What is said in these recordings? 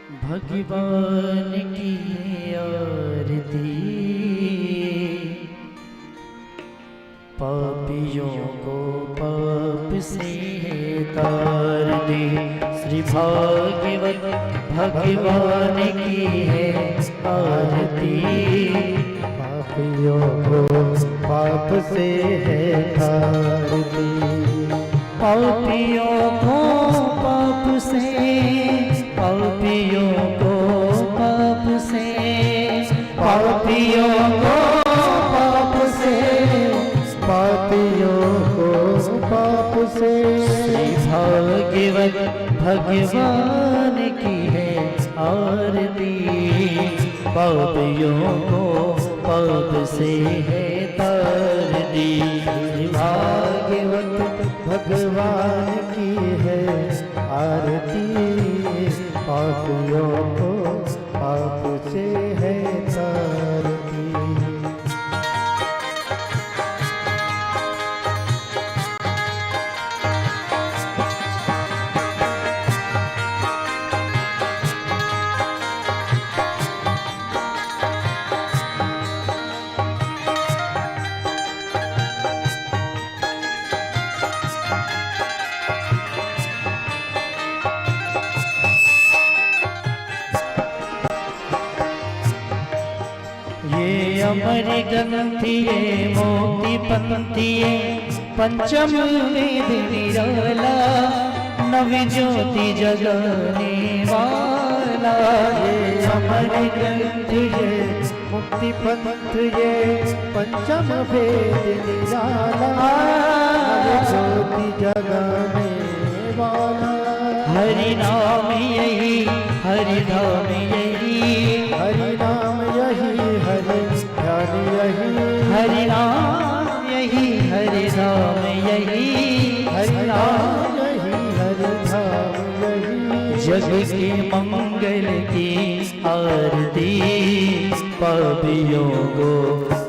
भगवान की आरती पापियों को पाप से तार दे। श्री भागवत भगवान की है आरती पापियों को पाप से है तार दी। पापियों को पाप से, पापियों को पाप से, पापियों को पाप से, पापियों को पाप से। श्री भागवत भगवान की है आरती पापियों को पाप से है तार दी। श्री भागवत भगवान की है आरती पापियों को पाप से है तार दी। ये अमर ग्रंथि ये मोक्ति पंथि ये पंचम वेद निराला नव ज्योति जगाने वाला। ये अमर ग्रंथ ये मुक्ति पंथ ये पंचम वेद निराला ज्योति जगाने वाला। हरि नाम यही हरि धाम यही, हरि नाम यही हरि ध्यान यही, हरि नाम यही हरि धाम यही, हरि नाम यही हरि धाम यही। जग के मंगल की आरती पापियों को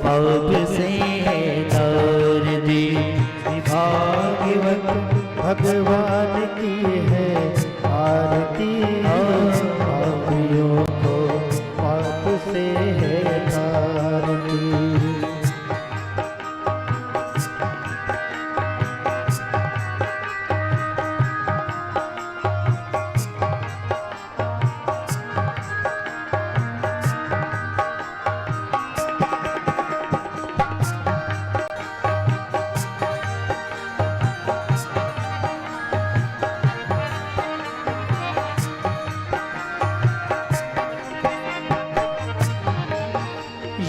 पाप से तार दी। भागवत भगवान की है आरती पापियों को पाप से है तारती।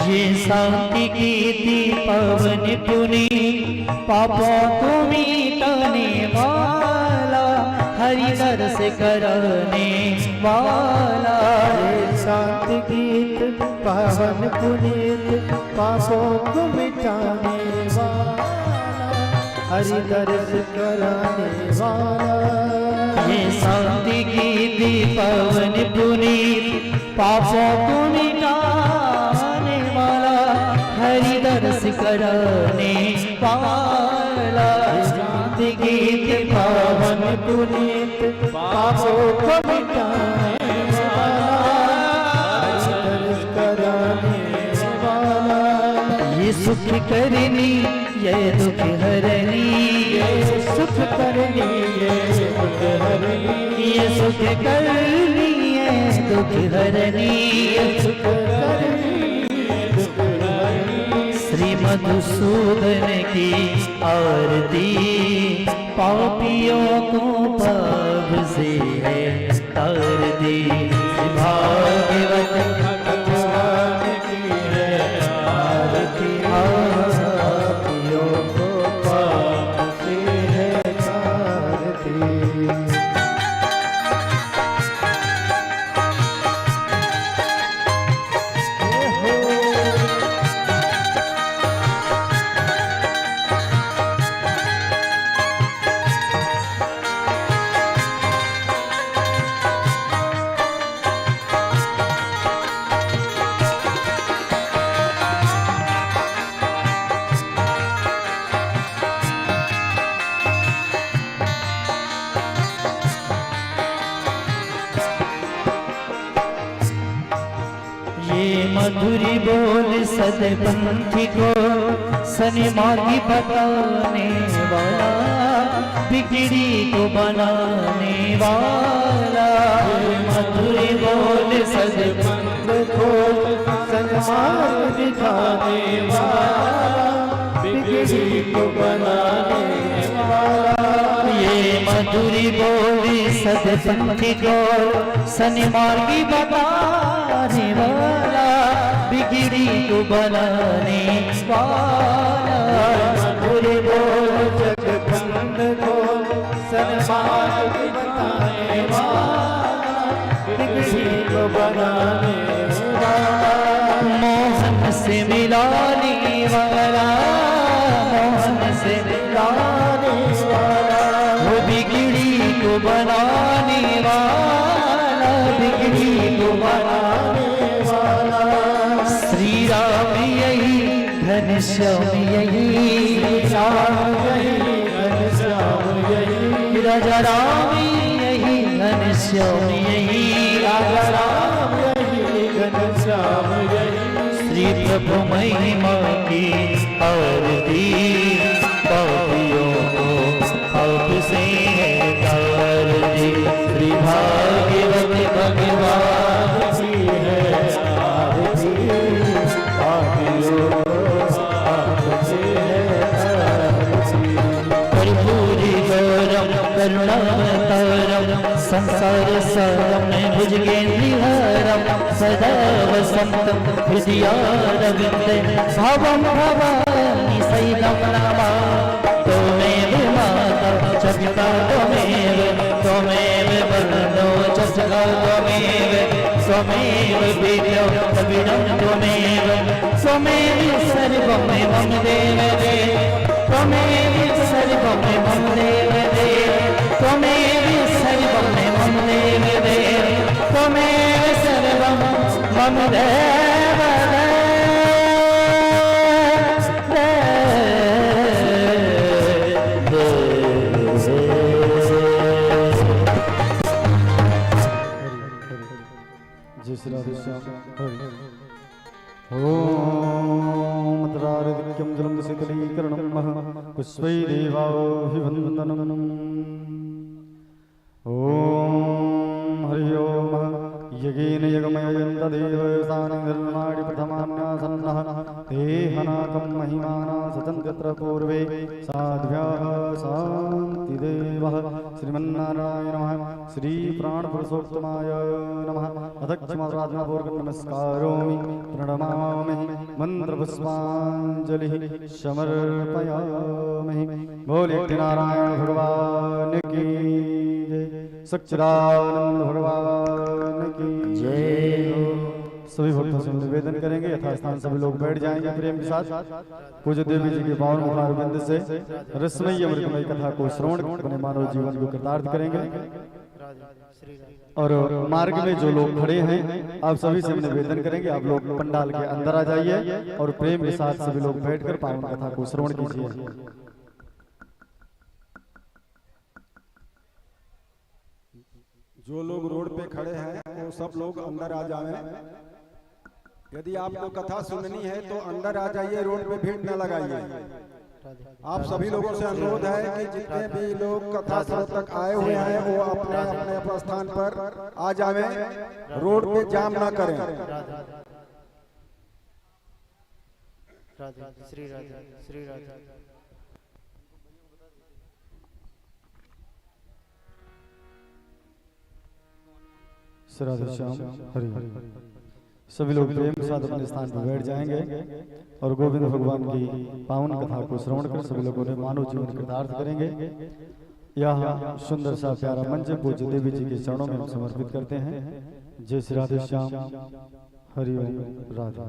ये शांति कीर्ति पवन पुनि पापों को मिटाने वाला हरि दर्श कराने वाला। ये शांति गीत पावन पुनीत पापों को मिटाने वाला हरि दर्श कराने वाला। ये शांति कीर्ति पवन पुनीत पापों को मिटाने वाला हरि दर्श कराने वाला। शांति गीत पावन पुनीत पापों को मिटाने वाला हरि दर्श कराने वाला। ये सुख करनी ये दुख हरनी, ये सुख करनी ये दुख हरनी, ये सुख करनी ये दुख हरनी, ये सुख करनी दुख हरनी। श्री मधुसूदन की आरती पापियों को पाप से है तार दी। भागवत भगवान की है आरती पापियों को पाप से है तारती। मधुरी बोल सदपंथी को सन्मार्गी बताने वाला, बिगड़ी को बनाने वाला। मधुरी बोल सदपंथ को सन्मार्ग दिखाने वाला, बिगड़ी को बनाने वाला। ये मधुरी बोली सदपंथी को सन्मार्गी बताने वाला, बिगड़ी को बनाने वाला। मधुरी बोल जगबंद को सन्मार्ग बताने वाला, बिगड़ी को बनाने वाला। मोहन से मिलाने वाला, मोहन से मिलाने वाला, वो बिगड़ी को बनाने वाला, बिगड़ी को बनाने वाला। श्री राम यही घनश्याम यही, राम यही घनश्याम यही, राजा राम यही घनश्याम यही, राजा राम यही घनश्याम यही। श्री प्रभु महिमा की आरती पापियों को आपसे है आरती। श्री भागवत भगवान की है आरती, पापियों को आपसे है आरती। कर्पूरी गौरम करुणावतारम संसार सारम भुजगेन्द्रिहारम सदा वसंतम हृदयारविंदे भवम भवानी सहितं नमा। त्वमेव माता च पिता त्वमेव, त्वमेव बन्धो च सखा त्वमेव, त्वमेव वेद्यो द्रविणं त्वमेव, त्वमेव सर्वं मम देव देव, त्वमेव सर्वं मम देव देव, त्वमेव सर्वं मम देव देव, त्वमेव सर्वं मम देव जय श्री राधे श्याम हरि। ओम मद्रारिक्यं जलं शीतलीकरणं पुष्पै देवाभिवन्दनम्। ओम हरि ओम यज्ञेन यज्ञमयन्तदेव सानिर्माणि प्रथमान्यासन्नः तेहनाकं महिमाना सतं तत्र पूर्वे साध्व्याः शान्तिदेवः। श्रीमन्नारायण श्री प्राणपुरुषोत्तमाय नमः। अधक्षमाराधनापूर्वकं नमस्कारोमि प्रणमामि मंत्रपुष्पाञ्जलिः समर्पयामि। बोले नारायण भगवान की जय, सच्चिदानंद भगवान की जय। सभी भक्तों से निवेदन करेंगे यथास्थान सभी लोग बैठ जाएंगे प्रेम के साथ। पूज्य देवी जी के पावन मुखारविंद से रसमयी अमृतमयी कथा को श्रवण अपने मानव जीवन को कृतार्थ करेंगे। और मार्ग में जो लोग खड़े हैं आप सभी से निवेदन करेंगे आप लोग पंडाल के अंदर आ जाइए और प्रेम के साथ सभी लोग बैठकर पावन कथा को श्रवण कीजिए। जो लोग रोड पे खड़े हैं वो सब लोग अंदर आ जाएं। यदि आपको कथा सुननी है तो अंदर आ जाइए, रोड पे भीड़ न लगाइए। आप सभी लोगों से अनुरोध है कि जितने भी लोग कथा स्थल तक आए हुए हैं वो अपने अपने स्थान पर आ जाएं, रोड पे जाम ना करें। श्री राधे श्री राधे। राधे श्याम हरि हरि। सभी लोग प्रेम के साथ अपने स्थान पर बैठ जाएंगे और गोविंद भगवान की पावन कथा को श्रवण कर सभी लोगों ने मानव जीवन कृतार्थ करेंगे। यह सुंदर सा प्यारा मंच पूज्य देवी जी के चरणों में हम समर्पित करते हैं। जय श्री राधे श्याम हरि ओम राधे।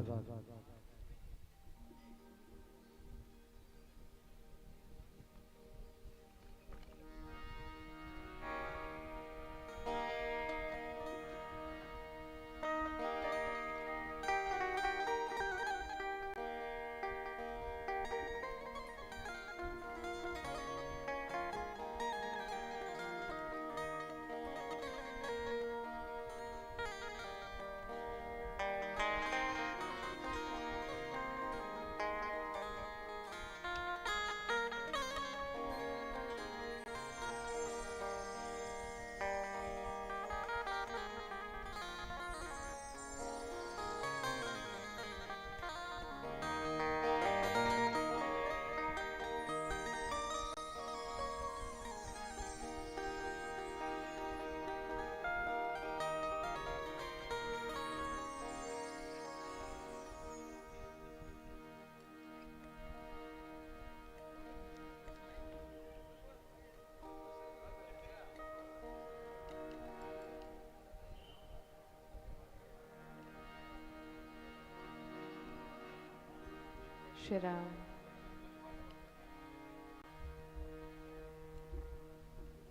श्री राम।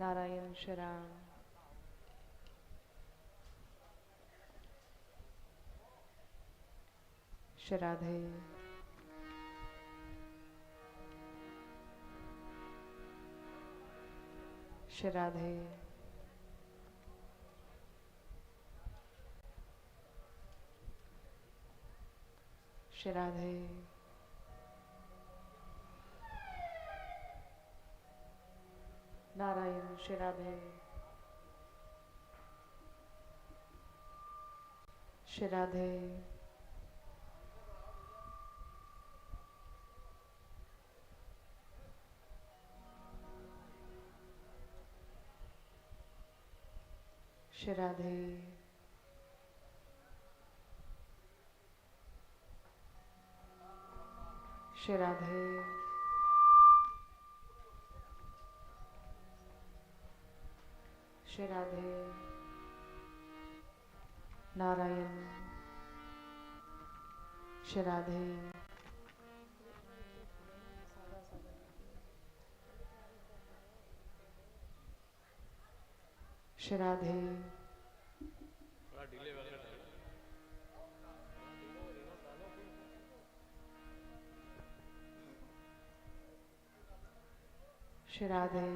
नारायण श्री राम। श्री राधे। श्री राधे। श्री राधे। नारायण श्री राधे। श्री राधे। श्री राधे। श्री राधे। श्री राधे। नारायण श्री राधे। श्री राधे। श्री राधे।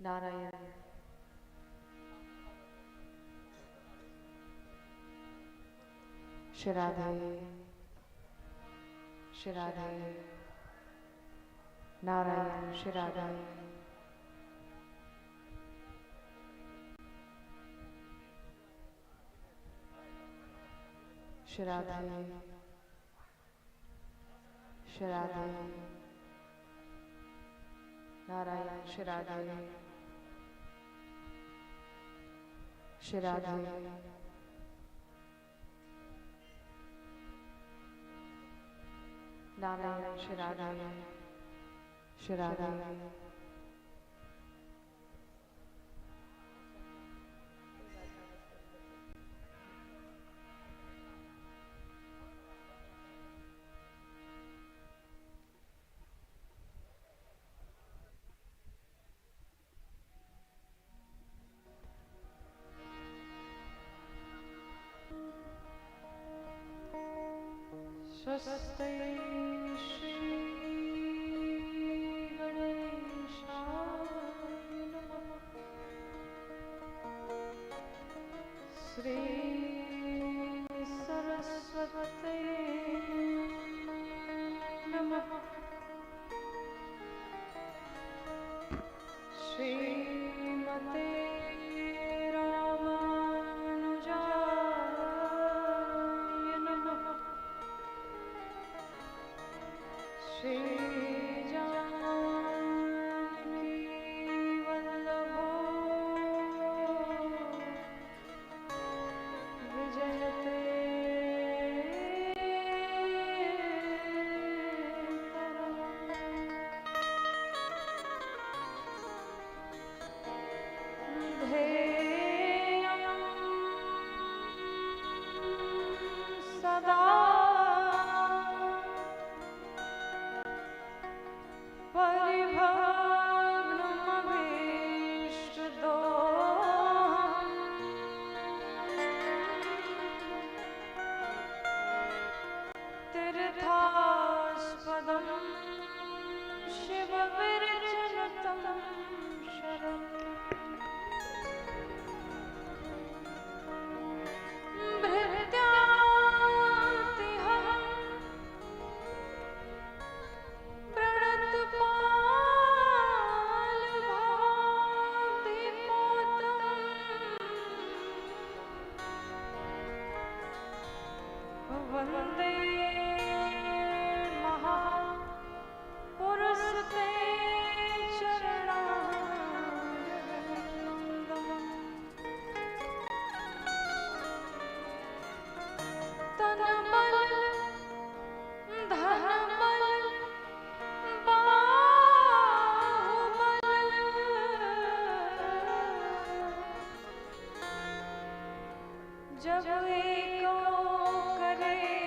नारायण श्री राधे। श्री राधे। नारायण श्री राधे। श्री राधे। श्री राधे। नारायण श्री राधे। श्री राधे। नारायण श्री राधे। श्री राधे। स्वस्ति श्री गणेशाय नमः। श्री सरस्वती नमः। श्रीमते रामानुजाय नमः। श्री जानकी वल्लभो विजयते ध्येयं सदा तीर्थास्पदं शिवविरचितं शरणं भृत्यातिहं प्रणतपालभातिपोतं वन्दे महापुरुषते चरणारविन्दम्। तनबल धनबल बाहुबल जब एको करे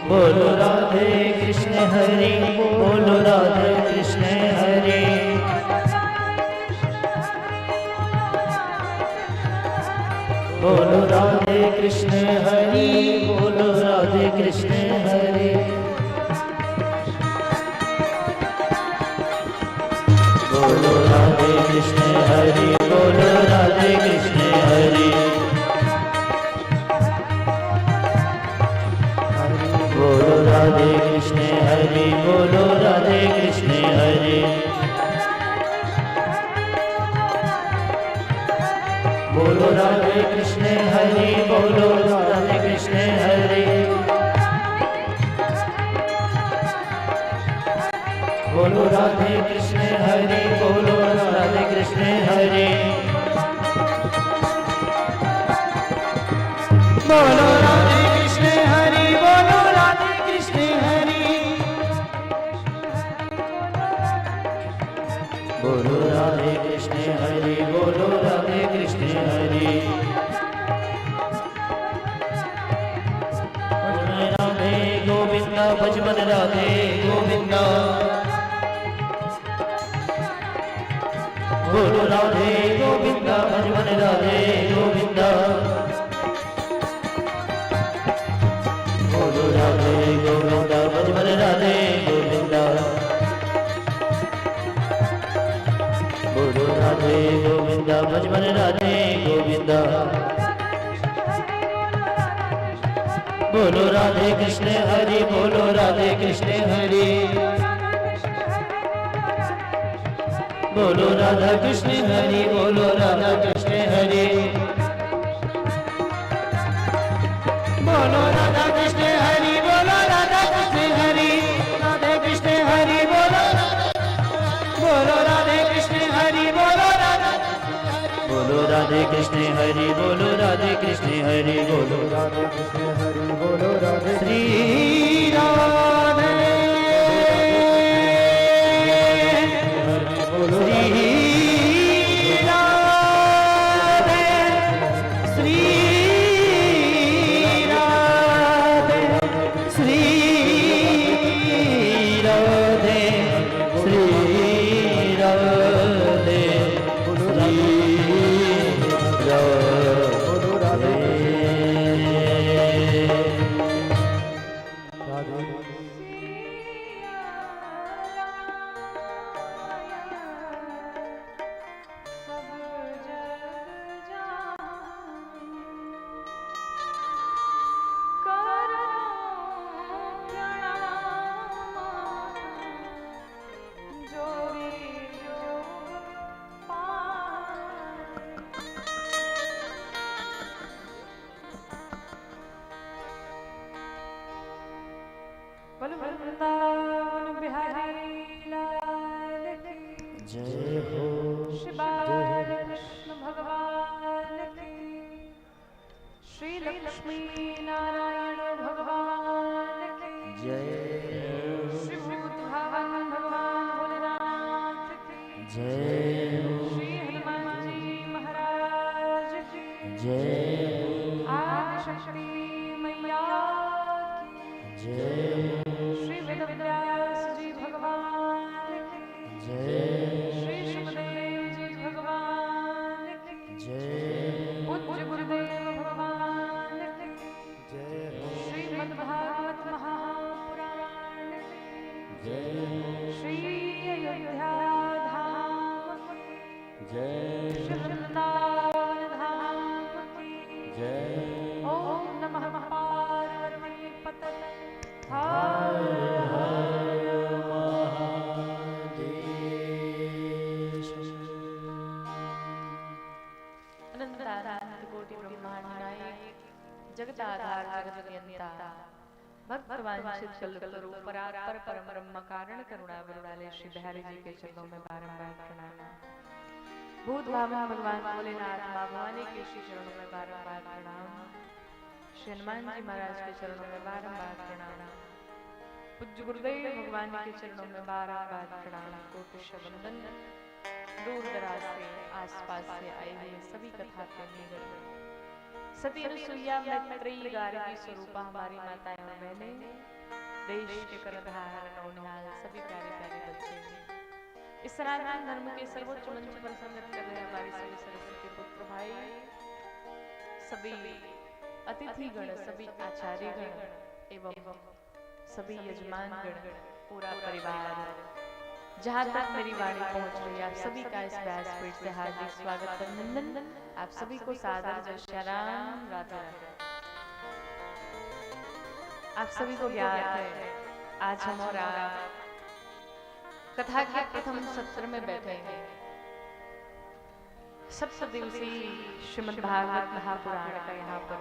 बोलो राधे कृष्ण हरि बोलो राधे कृष्ण हरि बोलो राधे कृष्ण हरि बोलो राधे कृष्ण हरि बोलो राधे कृष्ण हरि बोलो राधे कृष्ण हरि बोलो राधे कृष्ण हरि बोलो राधे कृष्ण हरि बोलो राधे कृष्ण हरि बोलो राधे कृष्ण हरि बोलो राधे कृष्ण हरि बोलो राधे कृष्ण हरि बोलो राधे कृष्ण हरि बोलो राधे कृष्ण हरि बोलो राधे कृष्ण हरि बोलो राधे कृष्ण हरि राधे गोविंदा भजमन राधे गोविंदा बोलो राधे गोविंदा भजमन राधे गोविंदा बोलो राधे गोविंदा भजमन राधे गोविंदा बोलो राधे गोविंदा भजमन राधे गोविंदा बोलो राधे कृष्ण हरि बोलो राधे कृष्ण हरि बोलो राधा कृष्ण हरि बोलो राधा कृष्ण हरि बोलो राधा कृष्ण हरि बोलो राधा कृष्ण हरि राधे कृष्ण हरि बोलो बोलो राधे कृष्ण हरि बोलो राधा बोलो राधे कृष्ण हरि बोलो राधे कृष्ण हरि बोलो राधे कृष्ण हरि बोलो राधे श्री राधे बोलो श्री राधे श्री राधे श्री राधे बोलो राधे राधे वृंदावन बिहारी लाल की जय हो श्री बालकृष्ण भगवान की श्री लक्ष्मी नारायण भगवान की जय श्री भूत भावन भगवान भोलेनाथ की जय श्री हनुमान जी महाराज की जय आदिशक्ति मैया की जय श्री वेदव्यास जी भगवान की जय श्री सुखदेव जी भगवान की जय पूज्य गुरुदेव भगवान की जय हो श्रीमद्भागवत महापुराण की श्री अयोध्या धाम की जय श्री वृंदावन धाम की जय ओम नमः पार्वती पतये हर हर महादेव अनंत कोटि ब्रह्मांड नायक जगदाधार जगत नियंता भक्तवांछित कल्पतरु परात्पर परम ब्रह्म कारण करुणा वरुणालय श्री बिहारी जी के चरणों में बारंबार प्रणाम। भूत भावन भगवान भोलेनाथ मां भवानी के श्री चरणों में बारंबार प्रणाम। श्री हनुमान जी महाराज के चरणों में बारंबार प्रणाम। पूज्य गुरुदेव भगवान के चरणों में बारंबार प्रणाम। कोटि वंदन। दूर दराज से आसपास से आए हुए सभी कथा प्रेमीगण, सती अनुसुईया मैत्रेयी गार्गी स्वरूपा हमारी माताएं और बहनें, देश के करधार नौनिहाल सभी प्यारे प्यारे बच्चे इस सनातन धर्म के सर्वोच्च मंच पर संगत कर रहे हमारे सभी सरस्वती पुत्र भाई, सभी अतिथिगण, सभी आचार्यगण एवं सभी यजमान गण, पूरा परिवार, जहाँ तक मेरी वाणी पहुँच रही है, आप सभी का इस व्यासपीठ से हार्दिक स्वागत अभिनंदन। आप सभी को सादर जय श्री राम, राधे राधे। आप सभी को ज्ञात है आज हम और आप कथा के प्रथम सत्र में बैठे हैं। सप्तदिवसीय श्रीमद् भागवत महापुराण का यहाँ पर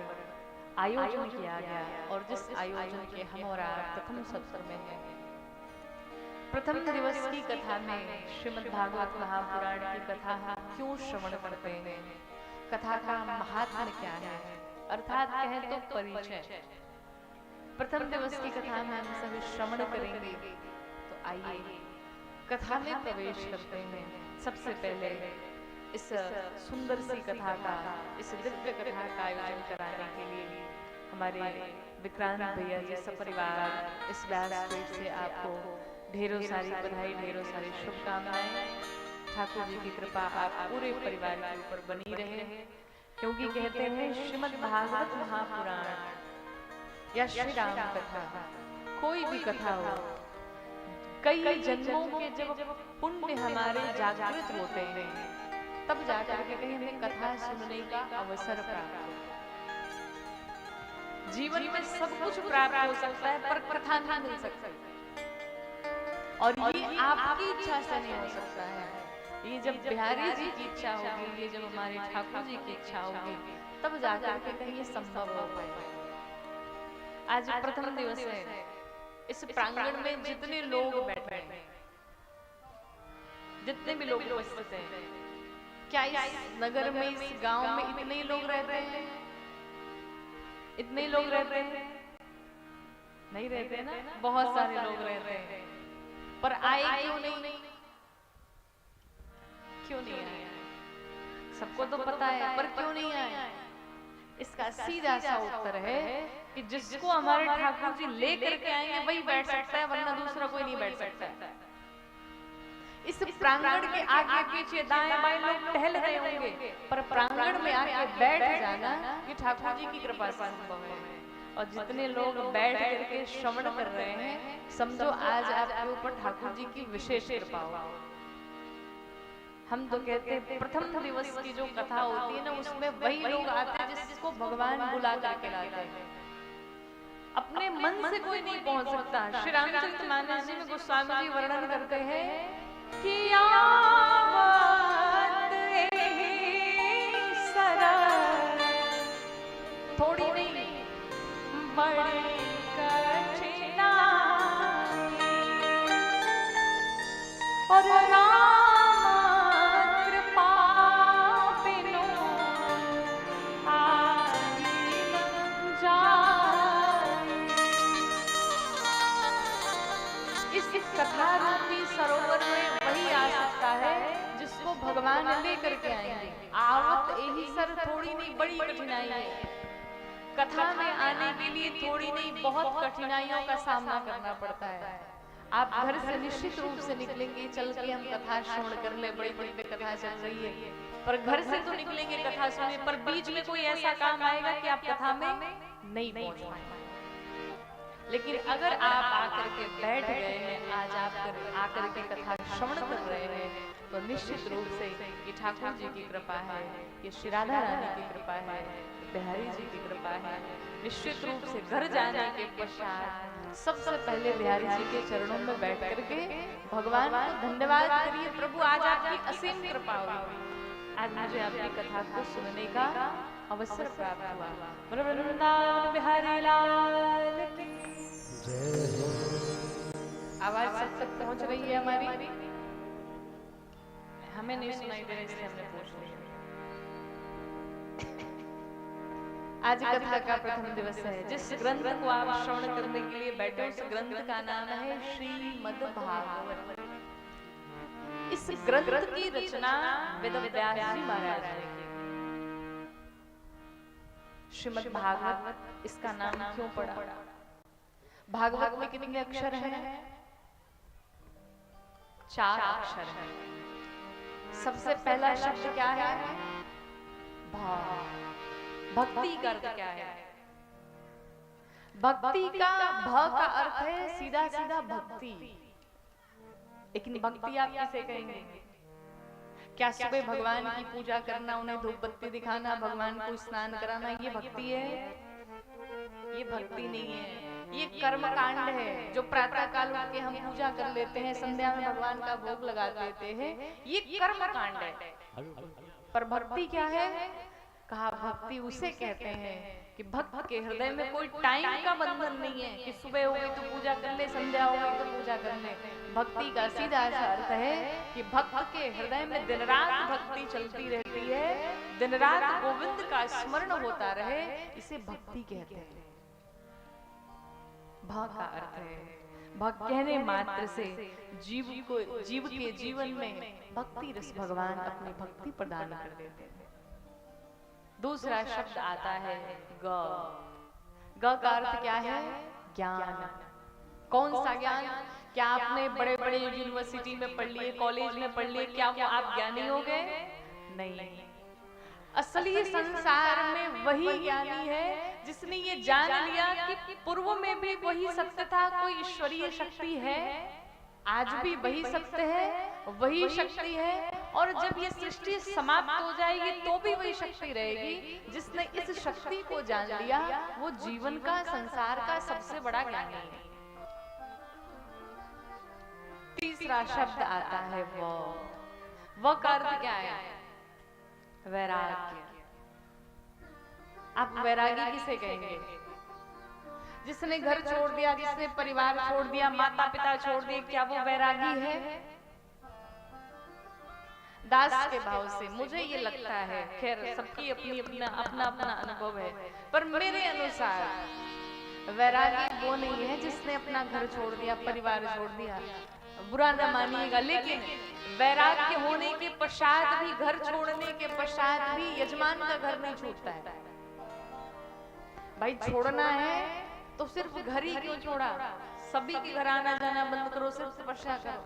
आयोजन किया गया और जिस आयोजन के हम और आप प्रथम सत्र में हैं। प्रथम दिवस की कथा में श्रीमद् भागवत महापुराण की कथा हम क्यों श्रवण करते हैं, कथा का महात्म्य क्या है, अर्थात कहें तो परिचय। प्रथम दिवस की कथा में हम सभी श्रवण करेंगे, तो आइए कथा में प्रवेश करते हैं। सबसे पहले इस सुंदर सी कथा का, इस दिव्य कथा का आयोजन कराने के लिए हमारे विक्रांत भैया जी सपरिवार इस व्यासपीठ से आपको ढेरों सारी बधाई, ढेरों सारी शुभकामनाएं। ठाकुर जी की कृपा आप पूरे परिवार के ऊपर बनी रहे, क्योंकि कहते हैं श्रीमद् भागवत महापुराण या श्री राम कथा, कोई भी कथा हो, कई जन्मों के जब पुण्य हमारे जागृत होते हैं तब जाकर के कहीं हमें कथा सुनने का अवसर प्राप्त हो। जीवन में सब कुछ प्राप्त हो सकता है पर कथा नहीं मिल सकती, और ये आपकी इच्छा से नहीं हो सकता है। ये जब बिहारी जी की इच्छा होगी, ये जब हमारे ठाकुर जी की इच्छा होगी, तब जाकर के कहीं ये संभव हो पाएगा। आज प्रथम दिवस है, इस प्रांगण में जितने लोग बैठे हैं, जितने भी लोग उपस्थित हैं, क्या इस नगर में, इस गांव में इतने लोग रहते हैं? इतने लोग रहते हैं? नहीं रहते ना, बहुत सारे लोग रहते हैं, पर आए क्यों नहीं? क्यों नहीं आए? सबको तो पता है, पर क्यों नहीं आए? इसका सीधा सा उत्तर है कि जिसको हमारे ठाकुर जी लेकर के आएंगे वही बैठ सकता है, वरना दूसरा कोई नहीं बैठ सकता। इस प्रांगण के आगे पीछे दाएं बाएं लोग टहल रहे होंगे, पर प्रांगण में आके बैठ जाना ये ठाकुर जी की कृपा से संभव है। और जितने लोग बैठ करके श्रवण कर रहे हैं, समझो आज आपके ऊपर ठाकुर जी की विशेष कृपा हो। हम तो कहते हैं प्रथम दिवस की जो कथा होती है ना, उसमें वही लोग आते हैं जिसको भगवान बुला करके लाते हैं। अपने मन से कोई नहीं पहुंच सकता। श्री रामचरितमानस जी में गोस्वामी जी वर्णन करते हैं कि थोड़ी नहीं बड़ी कठिनाई और कथा रूपी सरोवर में वही आ सकता है जिसको भगवान लेकर के आएंगे। आवत यही सर थोड़ी नहीं बड़ी कठिनाई है। कथा में आने के लिए थोड़ी नहीं बहुत कठिनाइयों का सामना करना पड़ता है। आप घर से निश्चित रूप से निकलेंगे, चल के हम कथा श्रवण कर ले, बड़ी बड़ी कथा चल रही है, पर घर से तो निकलेंगे कथा सुने, पर बीच में कोई ऐसा काम आएगा कि आप कथा में नहीं पहुंच पाएंगे। लेकिन अगर आप आकर के बैठ गए हैं, आज आप आकर के कथा श्रवण कर रहे हैं, तो निश्चित रूप से ये ठाकुर जी की कृपा है, ये श्री राधा रानी की कृपा है, बिहारी जी की कृपा है। निश्चित रूप से घर जाने के पश्चात सबसे पहले बिहारी जी के चरणों में बैठ करके भगवान को धन्यवाद करिए, प्रभु आज आपकी असीम कृपा हुई, आज मुझे आपकी कथा को सुनने का अवसर प्राप्त हुआ। वृंदावन बिहारी लाल की आवाज सब तक पहुंच रही है हमारी? हमें नहीं सुनाई दे रही, इसलिए हमने पूछ लिया। आज कथा का प्रथम दिवस है। जिस ग्रंथ को आप श्रवण करने के लिए बैठे, उस ग्रंथ का नाम है श्रीमद् भागवत। इस ग्रंथ की रचना वेद व्यास जी महाराज ने की। श्रीमद् भागवत इसका नाम क्यों पड़ा? भागवत में कितने अक्षर हैं? 4 अक्षर हैं। सबसे पहला शब्द क्या है? भाव। भक्ति का अर्थ क्या है? भक्ति का भ का अर्थ है सीधा सीधा भक्ति। लेकिन भक्ति आप किसे कहेंगे? क्या सुबह भगवान की पूजा करना, उन्हें धूप बत्ती दिखाना, भगवान को स्नान कराना, ये भक्ति है? ये भक्ति नहीं है, ये कर्म कांड है। जो प्रातः काल उठ के हम पूजा कर लेते हैं, संध्या में भगवान का भोग लगा देते हैं, ये कर्म कांड है। पर भक्ति क्या है? कहा भक्ति उसे कहते हैं कि भक्त के हृदय में कोई टाइम का बंधन नहीं है कि सुबह हो गई तो पूजा कर ले, संध्या हो गई तो पूजा कर ले। भक्ति का सीधा सा अर्थ है कि भक्त के हृदय में दिन रात भक्ति चलती रहती है, दिन रात गोविंद का स्मरण होता रहे, इसे भक्ति कहते हैं। भ का अर्थ है भक्त कहने मात्र से जीव के जीवन में भक्ति रस भगवान अपनी भक्ति प्रदान कर देते हैं। दूसरा शब्द आता है ग। ग का अर्थ क्या है? ज्ञान। कौन सा ज्ञान? क्या आपने बड़े बड़े यूनिवर्सिटी में पढ़ लिए, कॉलेज में पढ़ लिए, क्या वो आप ज्ञानी हो गए? नहीं। असली संसार में वही ज्ञानी है जिसने ये जान लिया कि पूर्व में भी वही सत्य था, कोई ईश्वरीय शक्ति है, आज भी वही सत्य है, वही शक्ति है, और जब ये सृष्टि समाप्त हो जाएगी तो भी वही शक्ति रहेगी। जिसने इस शक्ति को जान लिया वो जीवन का, संसार का सबसे बड़ा ज्ञानी है। तीसरा शब्द आता है वो का अर्थ क्या है? वैराग्य। आप वैरागी किसे कहेंगे? जिसने घर छोड़ दिया, जिसने परिवार छोड़ दिया, माता पिता छोड़ दिए, क्या वो वैरागी है? दास के भाव से मुझे ये लगता है, खैर सबकी अपनी अपना अपना अनुभव है, पर मेरे अनुसार वैरागी वो नहीं है जिसने अपना घर छोड़ दिया, परिवार छोड़ दिया। बुरा न मानिएगा, लेकिन वैराग्य होने के पश्चात भी, घर छोड़ने के पश्चात भी यजमान का घर नहीं छूटता है। भाई छोड़ना है तो सिर्फ घर ही क्यों छोड़ा? सभी के घर आना जाना बंद करो, सिर्फ तपस्या करो।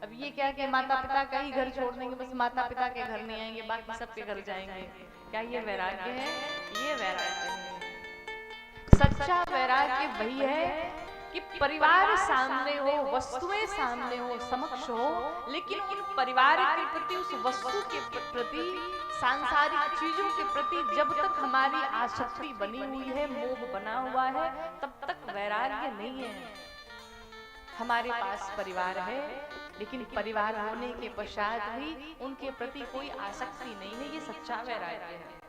अब ये क्या कि माता पिता का ही घर छोड़ देंगे, बस माता पिता के घर नहीं आएंगे, बाकी सबके घर जाएंगे, क्या ये वैराग्य है? ये वैराग्य है। सच्चा वैराग्य वही है कि परिवार सामने हो, वस्तुएं सामने हो, समक्ष हो, लेकिन उन परिवार के प्रति, उस वस्तु के प्रति, सांसारिक चीजों के प्रति जब तक हमारी आसक्ति बनी हुई है, मोह बना हुआ है, तब तक वैराग्य नहीं है। हमारे पास परिवार है, लेकिन परिवार होने के पश्चात भी उनके प्रति कोई आसक्ति नहीं है, ये सच्चा वैराग्य है।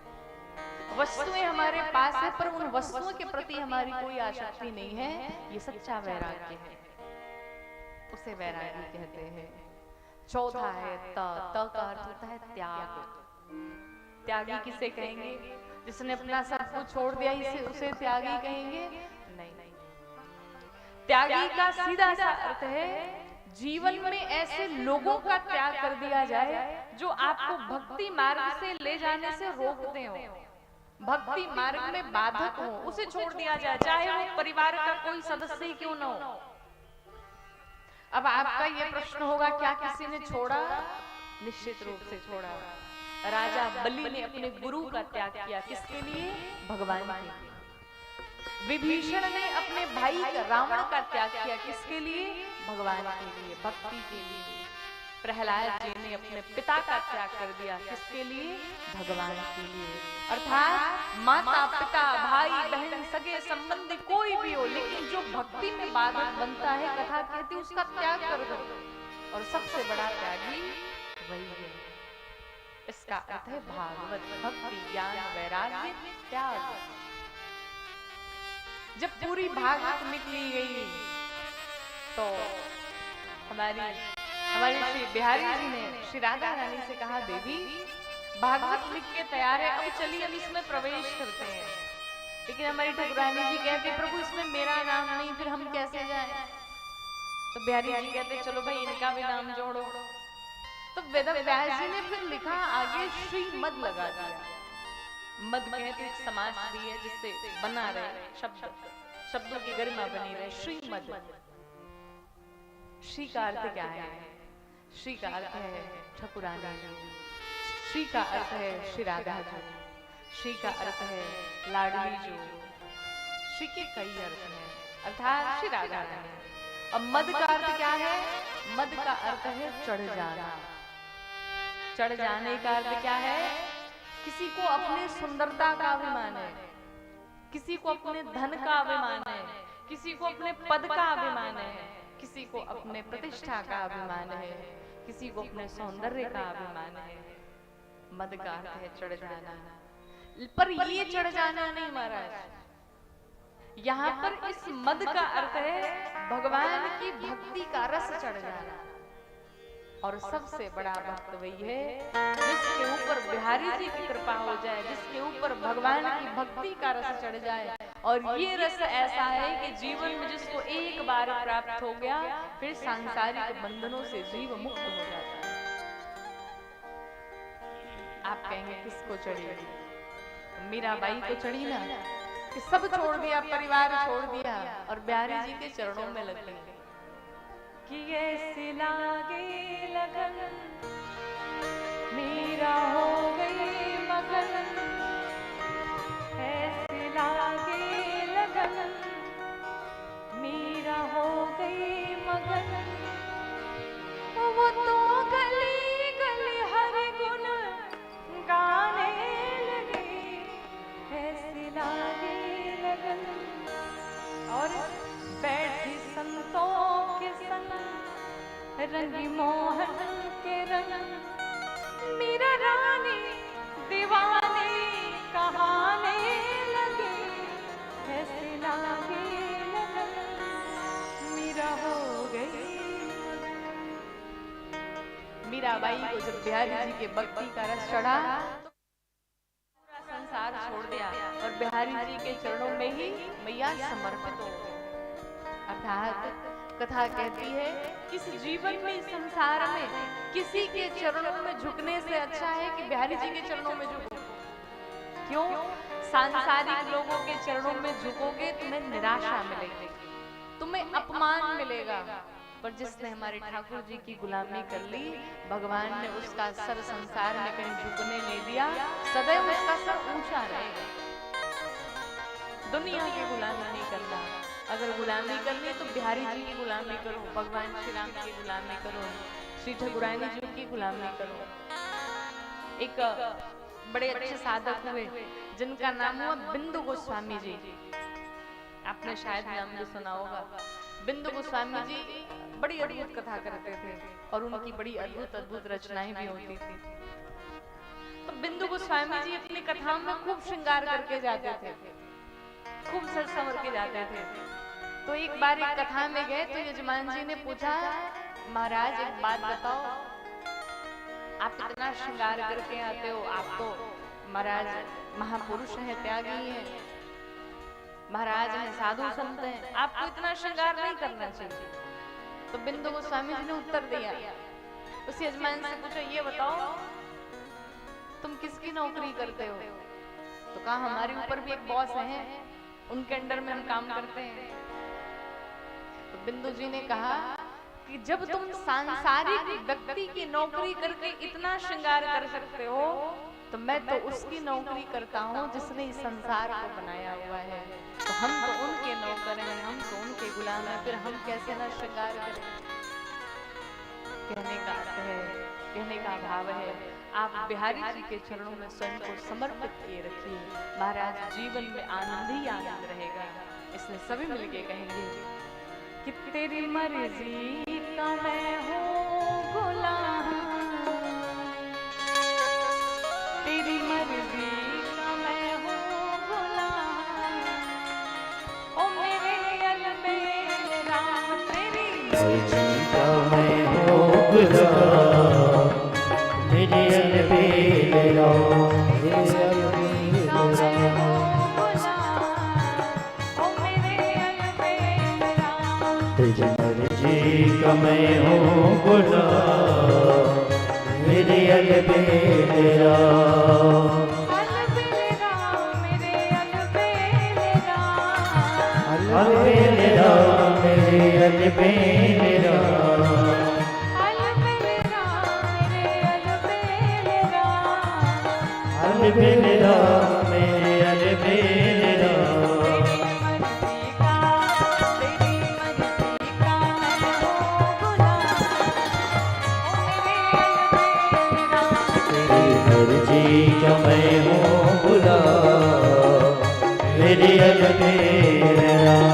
वस्तुएं हमारे पास है पर उन वस्तुओं के प्रति हमारी कोई आसक्ति नहीं है, ये सच्चा वैराग्य है, उसे वैराग्य कहते हैं। चौथा है त का अर्थ होता है त्याग। त्यागी किसे कहेंगे? जिसने अपना सब कुछ छोड़ दिया, इसे उसे त्यागी कहेंगे? नहीं। त्यागी का सीधा सा अर्थ है जीवन में ऐसे लोगों का त्याग कर दिया जाए जो आपको भक्ति मार्ग से ले जाने से रोकते हो, भक्ति मार्ग में बाधक हो, उसे छोड़ दिया जाए, चाहे वो परिवार का कोई सदस्य ही क्यों न हो। अब आपका ये प्रश्न होगा, क्या किसी ने छोड़ा? निश्चित रूप से छोड़ा। राजा बलि ने अपने गुरु का त्याग किया, किसके लिए? भगवान के लिए। विभीषण ने अपने भाई रावण का त्याग किया, किसके लिए? भगवान के लिए, भक्ति के लिए। प्रहलाद जी ने अपने पिता का त्याग कर दिया, किसके लिए? भगवान के लिए। अर्थात माता पिता, भाई बहन, सगे संबंधी कोई भी हो, लेकिन जो भक्ति में बाधक बनता है, कथा कहती उसका त्याग कर दो, और सबसे बड़ा त्यागी वही है। इसका अर्थ है भागवत, भक्ति, ज्ञान, वैराग्य, त्याग। जब पूरी भागवत निकली गई तो हमारे श्री बिहारी जी ने श्री राधा रानी से कहा, देवी भागवत लिख के तैयार है, अब चलिए हम इसमें प्रवेश करते हैं। लेकिन हमारी ठाकुरानी जी कहते, प्रभु इसमें मेरा नाम नहीं, फिर हम कैसे जाएं? तो बिहारी जी कहते, चलो भाई इनका भी नाम जोड़ो। तो वेद व्यास जी ने फिर लिखा आगे श्रीमद लगा दिया। मद कहते एक समास भी है जिससे बना रहे शब्द शब्दों की गरिमा बनी रहे। श्रीमद, श्री का अर्थ क्या है? श्री का अर्थ है ठकुरानी जी, श्री का अर्थ है श्री राधा जी, श्री का अर्थ है लाडली जी। श्री के कई अर्थ हैं, अर्थात श्री राधा रानी। और मद का अर्थ क्या है? मद का अर्थ है चढ़ जाना। चढ़ जाने का अर्थ क्या है? किसी को अपने सुंदरता का अभिमान है, किसी को अपने धन का अभिमान है, किसी को अपने पद का अभिमान है, किसी को अपने प्रतिष्ठा का अभिमान है, किसी को अपने सौंदर्य का अभिमान है। मद का अर्थ है चढ़ जाना। पर ये चढ़ जाना नहीं महाराज, यहाँ पर इस मद का अर्थ है भगवान की भक्ति का रस चढ़ जाना। और सबसे बड़ा भक्त वही है जिसके ऊपर बिहारी जी की कृपा हो जाए, जिसके ऊपर भगवान की भक्ति का रस चढ़ जाए। और ये रस ऐसा है कि जीवन में जिसको एक बार प्राप्त हो गया फिर सांसारिक बंधनों से जीव मुक्त हो जाता है। आप कहेंगे किसको चढ़ी? मीराबाई को चढ़ी ना, कि सब छोड़ दिया, परिवार छोड़ दिया और बिहारी जी के चरणों में लग गई कि ऐसे लागे लगन मीरा हो गई मगन, ऐसे लागे लगन मीरा हो गई मगन। वो तो गली गली हर गुण गाने लगे, ऐसे लागे लगन। और बैठी संतों के संग रंगी मोहन के रंग, मीरा रानी दीवानी कहाने लगे, ऐसे लागे लगन मीरा हो गई। मीराबाई को जब बिहारी जी के भक्ति का रस चढ़ा तो पूरा संसार छोड़ दिया और बिहारी जी के चरणों में ही मैया समर्पित हो गई। अर्थात कथा कहती है किस जीवन में, संसार में किसी के चरणों में झुकने से अच्छा है कि बिहारी जी के चरणों में झुको। क्यों? सांसारिक लोगों के चरणों में झुकोगे तुम्हें निराशा मिलेगी, तुम्हें अपमान मिलेगा। पर जिसने हमारे ठाकुर जी की गुलामी कर ली, भगवान ने उसका सर संसार में कहीं झुकने नहीं दिया, सदैव उसका सर ऊंचा रहेगा। दुनिया की गुलामी नहीं करना, अगर गुलामी करनी तो बिहारी जी की गुलामी करो, भगवान श्री राम की गुलामी करो, श्री ठकुरानी जी की गुलामी करो। एक बड़े अच्छे साधक हुए जिनका नाम हुआ बिंदु गोस्वामी जी, आपने शायद नाम भी सुना होगा। बिंदु गोस्वामी जी बड़ी अद्भुत कथा करते थे और उनकी बड़ी अद्भुत अद्भुत रचनाएं भी होती थी। तो बिंदु गोस्वामी जी अपनी कथाओं में खूब श्रृंगार करके जाते थे, खूब सज संवर के जाते थे। तो एक बार एक कथा में गए तो यजमान जी ने पूछा, महाराज एक बात बताओ, आप इतना श्रृंगार करके आते हो, आप तो महाराज महापुरुष हैं, त्यागी हैं, महाराज हैं, साधु संत हैं, आपको इतना श्रृंगार नहीं करना चाहिए। तो बिंदु गोस्वामी जी ने उत्तर दिया, उस यजमान से पूछा, ये बताओ तुम किसकी नौकरी करते हो? तो कहा हमारे ऊपर भी एक बॉस है, उनके अंडर में हम काम करते हैं। तो बिंदु जी ने कहा कि जब तुम सांसारिक व्यक्ति की नौकरी करके इतना श्रृंगार कर सकते हो तो मैं तो उसकी नौकरी करता हूँ जिसने इस संसार को बनाया हुआ है। तो हम तो उनके नौकर हैं, हम तो उनके गुलाम हैं, फिर हम कैसे ना श्रृंगार करें। कहने का अर्थ है, कहने का भाव है, आप बिहारी जी के चरणों में स्वयं को समर्पित किए रखिए, महाराज जीवन में आनंद ही आनंद रहेगा। इसलिए सभी मिलके कहेंगे कि तेरी मर्जी का मैं हूँ गुलाम, तेरी मर्जी का मैं हूँ गुलाम, ओ मेरे अलबेल राम, तेरी मर्जी का मैं हूँ गुलाम, मेरे अलबेल राम, मेरे अलबेल राम, तेरी मर्जी का मैं हूँ गुलाम, मेरे अलबेल राम, अलबेल राम, मेरे अलबेल राम, अलबेल राम मेरे अलबेल राम अलबेल राम मेरे अलबेल राम तेरी मर्जी का मैं हूँ गुलाम मेरे अलबेल राम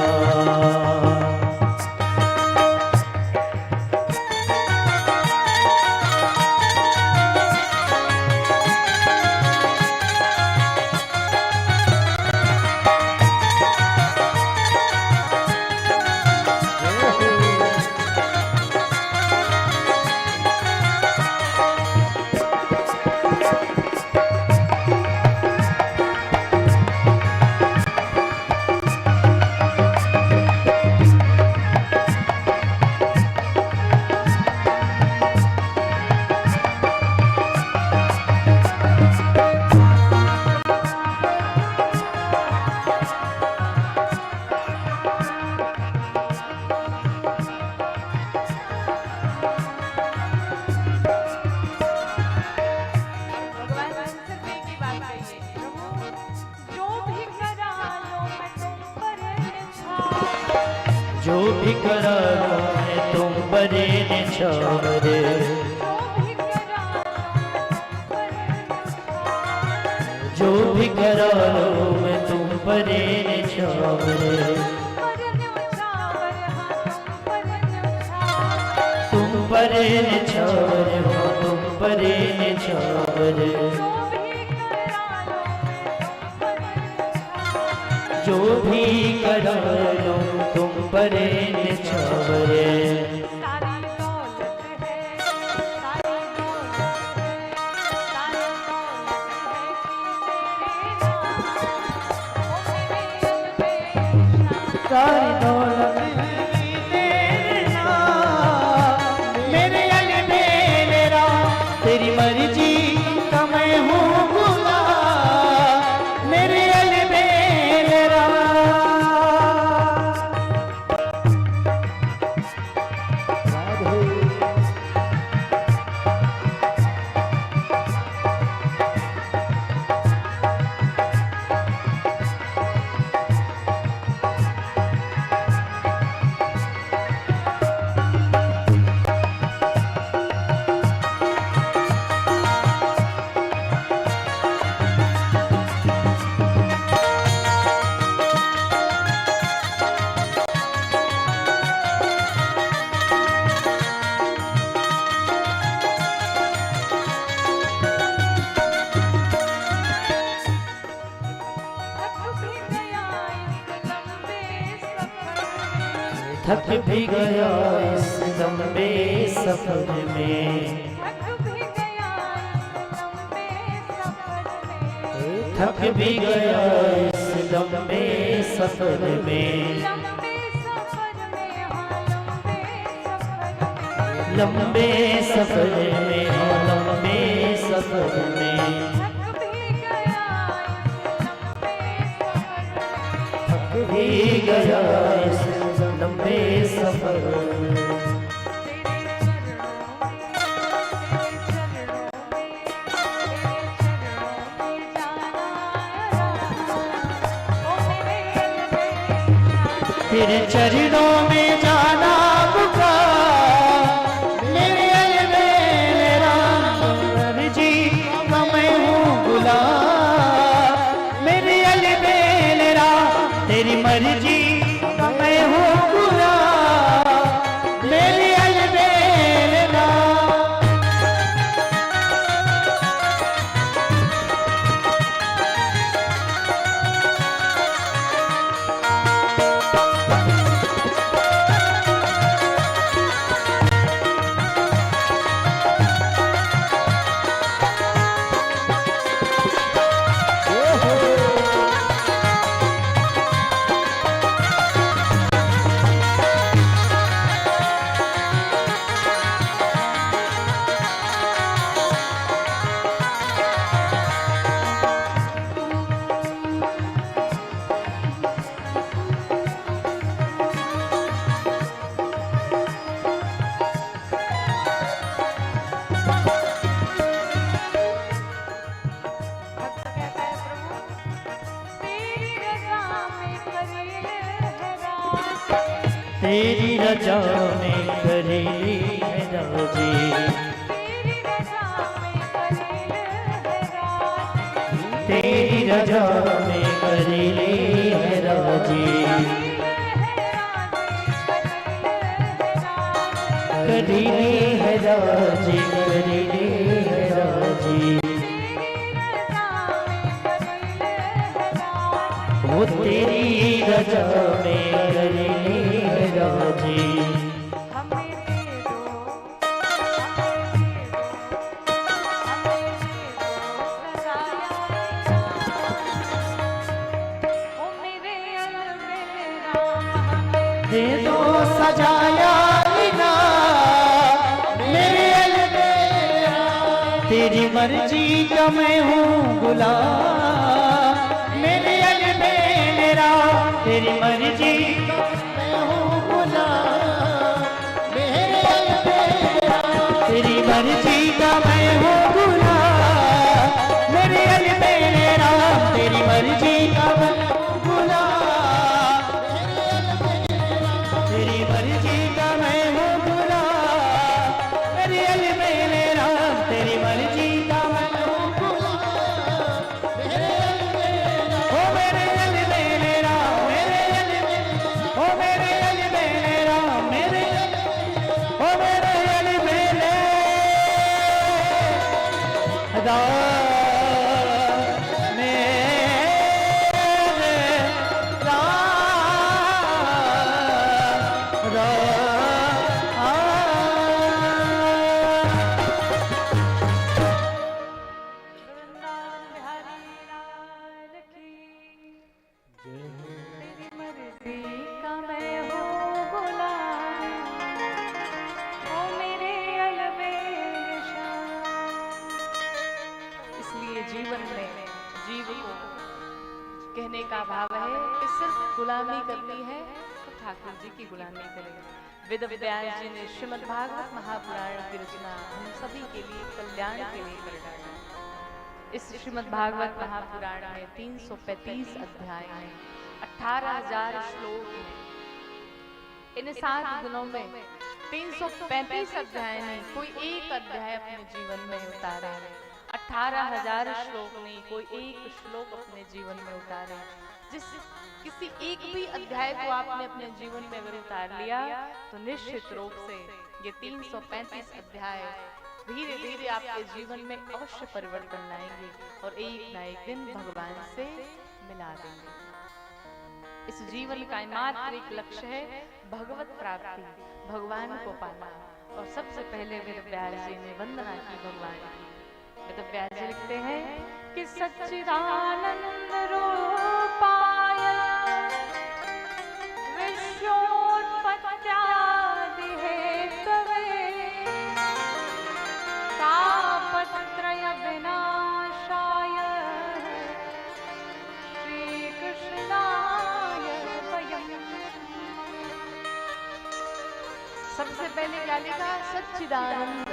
जो भी करा लो मैं तुम परे निछावरे जो भी करा लो मैं तुम परे निछावरे तुम परे निछावरे हो तुम परे निछावरे जो भी करा लो तुम परे निछावरे सारी दौलत तेरे नाम मेरे अलबेल राम तेरी मर्जी का मैं हूँ गुलाम मेरे अलबेल थक भी गया इस लंबे सफर में थक भी गया इस लंबे सफर में लंबे सफर में हाँ लंबे सफर में थक भी गया इस लंबे सफर तेरे चरणों में जाना बुका मेरे अलबेल राम मर्जी का मैं हूँ गुलाम मेरे अलबेल राम तेरी मर्जी का मैं हूँ गुलाम मेरे अलबेल राम तेरी रजा में करेले है राजी, तेरी रजा में करेले है राजी, करेले है राजी, करेले है राजी, वो तेरी रजा में करेले है राजी। दे दो सजाया इनाम मेरे अलबेला, तेरी मर्जी का मैं हूँ गुलाम मेरे अलबेला, तेरी मर्जी का मैं हूँ गुलाम मेरे अलबेला, तेरी मर्जी का मैं हूँ गुलाम मेरे अलबेला, तेरी मर्जी का मैं हूँ गुलाम, तेरी मर्जी का मैं हूँ गुलाम मेरे अलबेला, तेरी मर्जी का मैं हूँ गुलाम मेरे अलबेला, ओ मेरे अलबेला, मेरे अलबेला, ओ मेरे अलबेला, मेरे ओ मेरे अलबेला दा जीवन में जीव को कहने का भाव है कि सिर्फ गुलामी करनी है तो ठाकुर जी की गुलामी करें। वेद व्यास जी ने श्रीमद् भागवत महापुराण की रचना हम सभी के लिए कल्याण के लिए कर डाली। इस श्रीमद् भागवत महापुराण में 335 अध्याय हैं, 18,000 श्लोक हैं। इन 7 दिनों में 335 अध्याय नहीं, कोई एक अध्याय अपने जीवन में उतारे। 18,000 श्लोक नहीं, कोई एक श्लोक अपने जीवन में उतारे। जिस किसी एक भी अध्याय को आपने अपने जीवन में अगर उतार लिया तो निश्चित रूप से ये 335 अध्याय धीरे धीरे आपके जीवन में अवश्य परिवर्तन लाएंगे और एक ना एक दिन भगवान से मिला देंगे। इस जीवन का मात्र एक लक्ष्य है भगवत प्राप्ति, भगवान को पाना। और सबसे पहले वेद व्यास जी ने वंदना की भगवान की। वेद व्यास जी लिखते हैं कि सच्चिदानंद रूपाय विश्वोत्पत्त्यादि हेतवे तापत्रय विनाशाय श्री कृष्णाय वयम्। सबसे पहले क्या लिखा? सच्चिदानंद।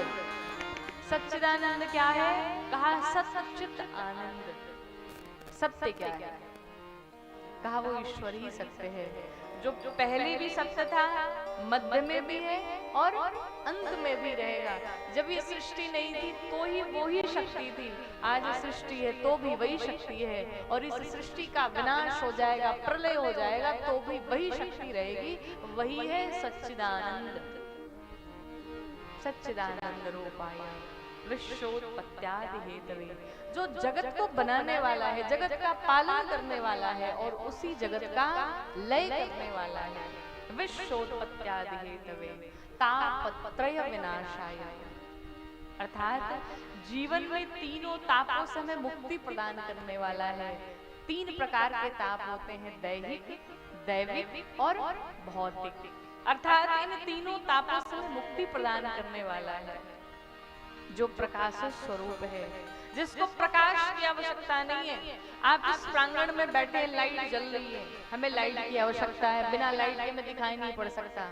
सच्चिदानंद क्या है? कहा सच्चित आनंद। सत्य क्या है? कहा वो ईश्वर ही सत्य है, जो पहले भी सत्य था, मध्य में भी है और अंत में भी रहेगा। जब ये सृष्टि नहीं थी तो ही वो ही शक्ति थी, आज सृष्टि है तो भी वही शक्ति है। और इस सृष्टि का विनाश हो जाएगा, प्रलय हो जाएगा तो भी वही शक्ति रहेगी। वही है सच्चिदानंद। सच्चिदानंद रूपाय विश्वोत्पत्त्यादि हेतवे, जो जगत को बनाने वाला है, जगत का पालन करने वाला है और उसी जगत का लय करने वाला है। विश्वोत्पत्त्यादि हेतवे तापत्रय विनाशाय, अर्थात जीवन में तीनों तापों से हमें मुक्ति प्रदान करने वाला है। 3 प्रकार के ताप होते हैं, दैहिक, दैविक और भौतिक। अर्थात इन तीनों तापों से मुक्ति प्रदान करने वाला है। जो प्रकाश स्वरूप है, जिसको प्रकाश की आवश्यकता नहीं है। आप इस प्रांगण में बैठे, लाइट जल रही है, हमें लाइट की आवश्यकता है, बिना लाइट के में दिखाई नहीं पड़ सकता।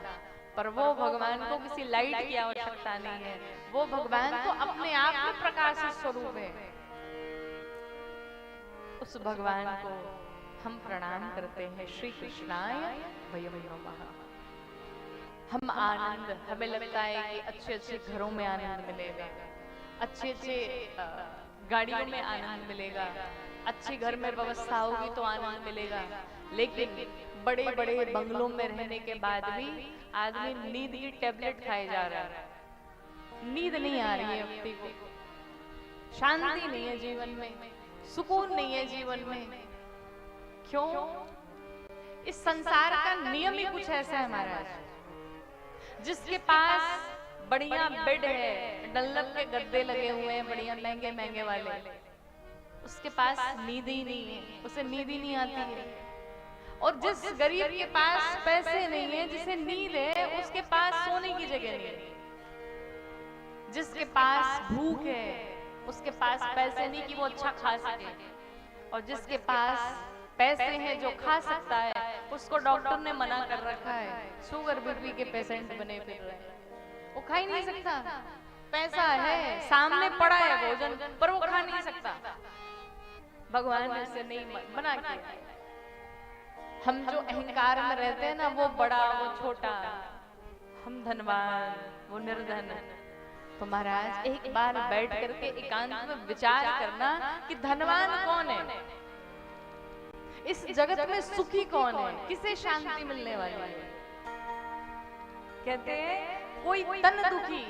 पर वो भगवान को किसी लाइट की आवश्यकता नहीं है, वो भगवान तो अपने आप में प्रकाश स्वरूप है। उस भगवान को हम प्रणाम करते हैं। श्री कृष्णाय वयम् नमः। हम आनंद, हमें लगता है कि अच्छे अच्छे घरों में आनंद मिलेगा, अच्छे अच्छे गाड़ियों में आनंद मिलेगा, अच्छे घर में व्यवस्था होगी तो आनंद मिलेगा। लेकिन बड़े बड़े बंगलों में रहने के बाद भी आदमी नींद की टैबलेट खाए जा रहा है, नींद नहीं आ रही है व्यक्ति को, शांति नहीं है जीवन में, सुकून नहीं है जीवन में। क्यों? इस संसार का नियम ही कुछ ऐसा है महाराज। जिसके पास बढ़िया बेड है, डल्लब के गद्दे लगे हुए हैं बढ़िया महंगे महंगे वाले, उसके पास नींद ही नहीं है, उसे नींद ही नहीं आती है। और जिस गरीब के पास पैसे नहीं है, जिसे नींद है, उसके पास सोने की जगह नहीं है। जिसके पास भूख है, उसके पास पैसे नहीं कि वो अच्छा खा सके, और जिसके पास पैसे हैं जो खा सकता है, उसको डॉक्टर ने मना कर रखा है, शुगर बीपी के पेशेंट बने फिर रहे, वो खा ही नहीं सकता। पैसा है, सामने पड़ा है भोजन, पर वो खा नहीं सकता। भगवान ने इसे नहीं मना किया। हम जो अहंकार में रहते हैं ना, वो बड़ा वो छोटा, हम धनवान वो निर्धन। तो महाराज एक बार बैठ करके एकांत में विचार करना कि धनवान कौन है, इस जगत में सुखी कौन है, किसे शांति मिलने वाली है। कहते हैं कोई तन दुखी,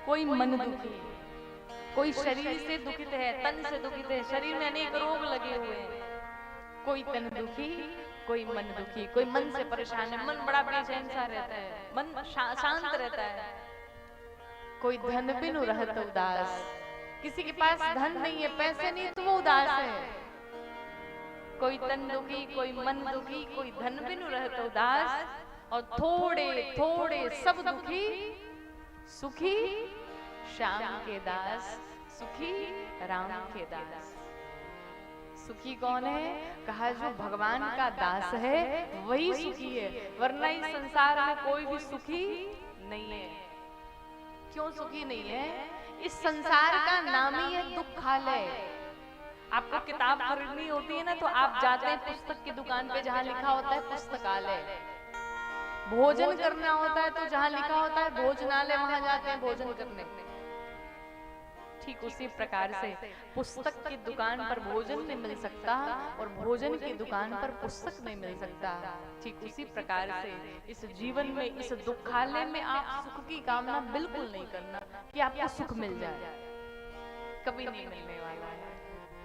कोई मन दुखी, कोई शरीर से दुखित है, तन से दुखित है, शरीर में अनेक रोग लगे हुए हैं। कोई तन दुखी, कोई मन दुखी, कोई मन से परेशान है, मन बड़ा बेचैन सा रहता है, मन शांत रहता है। कोई धन बिनु रहत उदास, किसी के पास धन नहीं है, पैसे नहीं, तो वो उदास है। कोई तन दुखी, कोई मन दुखी, कोई धन बिनु रहत उदास, और थोड़े थोड़े सब दुखी, सुखी श्याम के दास, सुखी राम के दास। सुखी कौन है? कहा जो भगवान का दास है वही सुखी है, वरना इस संसार में कोई भी सुखी नहीं है। क्यों सुखी नहीं है? इस संसार का नाम ही है दुखालय। आपको किताब खरीदनी होती है ना, तो आप जाते हैं पुस्तक की दुकान पे जहाँ लिखा होता है पुस्तकालय। भोजन करना होता है तो जहाँ लिखा होता है भोजनालय, वहां जाते हैं भोजन करने। ठीक उसी प्रकार से पुस्तक की दुकान पर भोजन नहीं मिल सकता और भोजन की दुकान पर पुस्तक नहीं मिल सकता। ठीक उसी प्रकार से इस जीवन में, इस दुखालय में आप सुख की कामना बिल्कुल नहीं करना कि आपको सुख मिल जाए, कभी नहीं मिलने वाला है।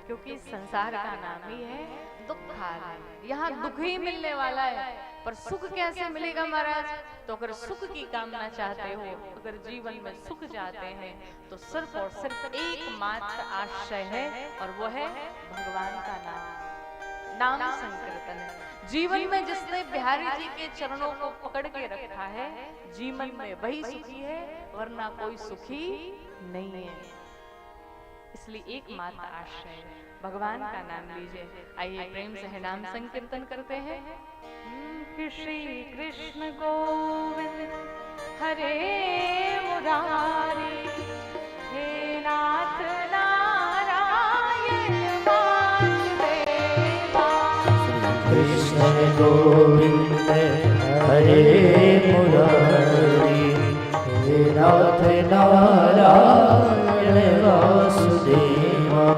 क्योंकि संसार का नाम ही है दुखालय, यहाँ दुख ही मिलने वाला है। पर सुख कैसे मिलेगा महाराज? तो अगर सुख की कामना चाहते हो, अगर जीवन में सुख चाहते हैं, तो सिर्फ और सिर्फ एकमात्र आश्रय है, और वो है भगवान का नाम, नाम संकीर्तन। जीवन में जिसने बिहारी जी के चरणों को पकड़ के रखा है, जीवन में वही सुखी है, वरना कोई सुखी नहीं है। इसलिए एकमात्र आश्रय भगवान का नाम लीजिए। आइए प्रेम से नाम संकीर्तन करते हैं। श्री कृष्ण गोविंद हरे मुरारी, हे नाथ नारायण वासुदेवा। कृष्ण गोविंद हरे मुरारी, हे नाथ नारायण वासुदेवा।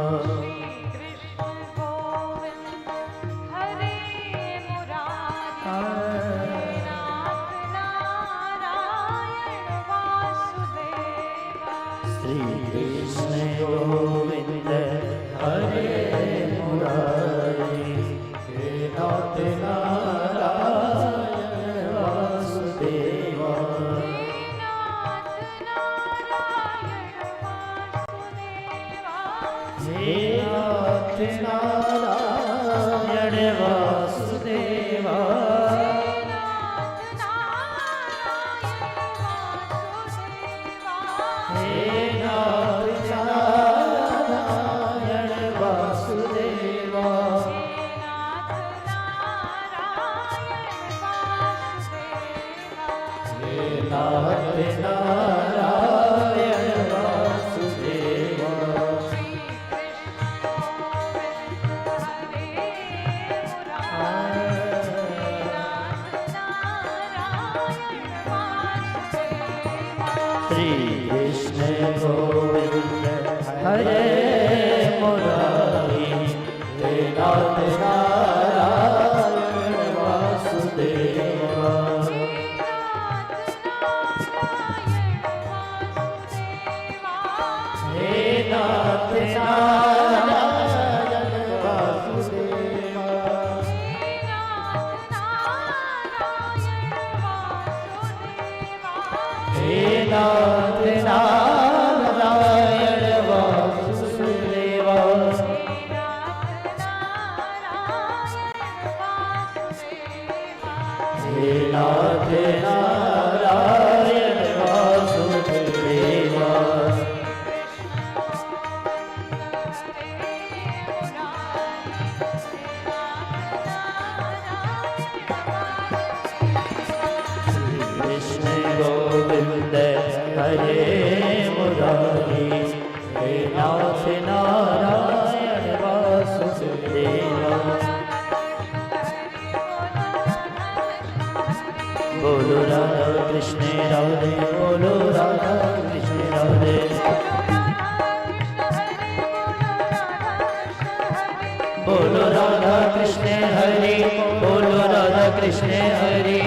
श्री कृष्ण गोविंद हरे मुरारी हे नाथ नारायण वासुदेवा हे नाथ नारायण वासुदेवा हे नाथ नारायण वासुदेवा हे नाथ नारायण वासुदेवा कृष्ण गोविंद हरे मुरारी हे नाथ नारायण वासुदेवा बोलो राधा कृष्ण राधे बोलो राधा कृष्ण राधे बोलो राधा कृष्ण हरि बोलो राधा कृष्ण हरि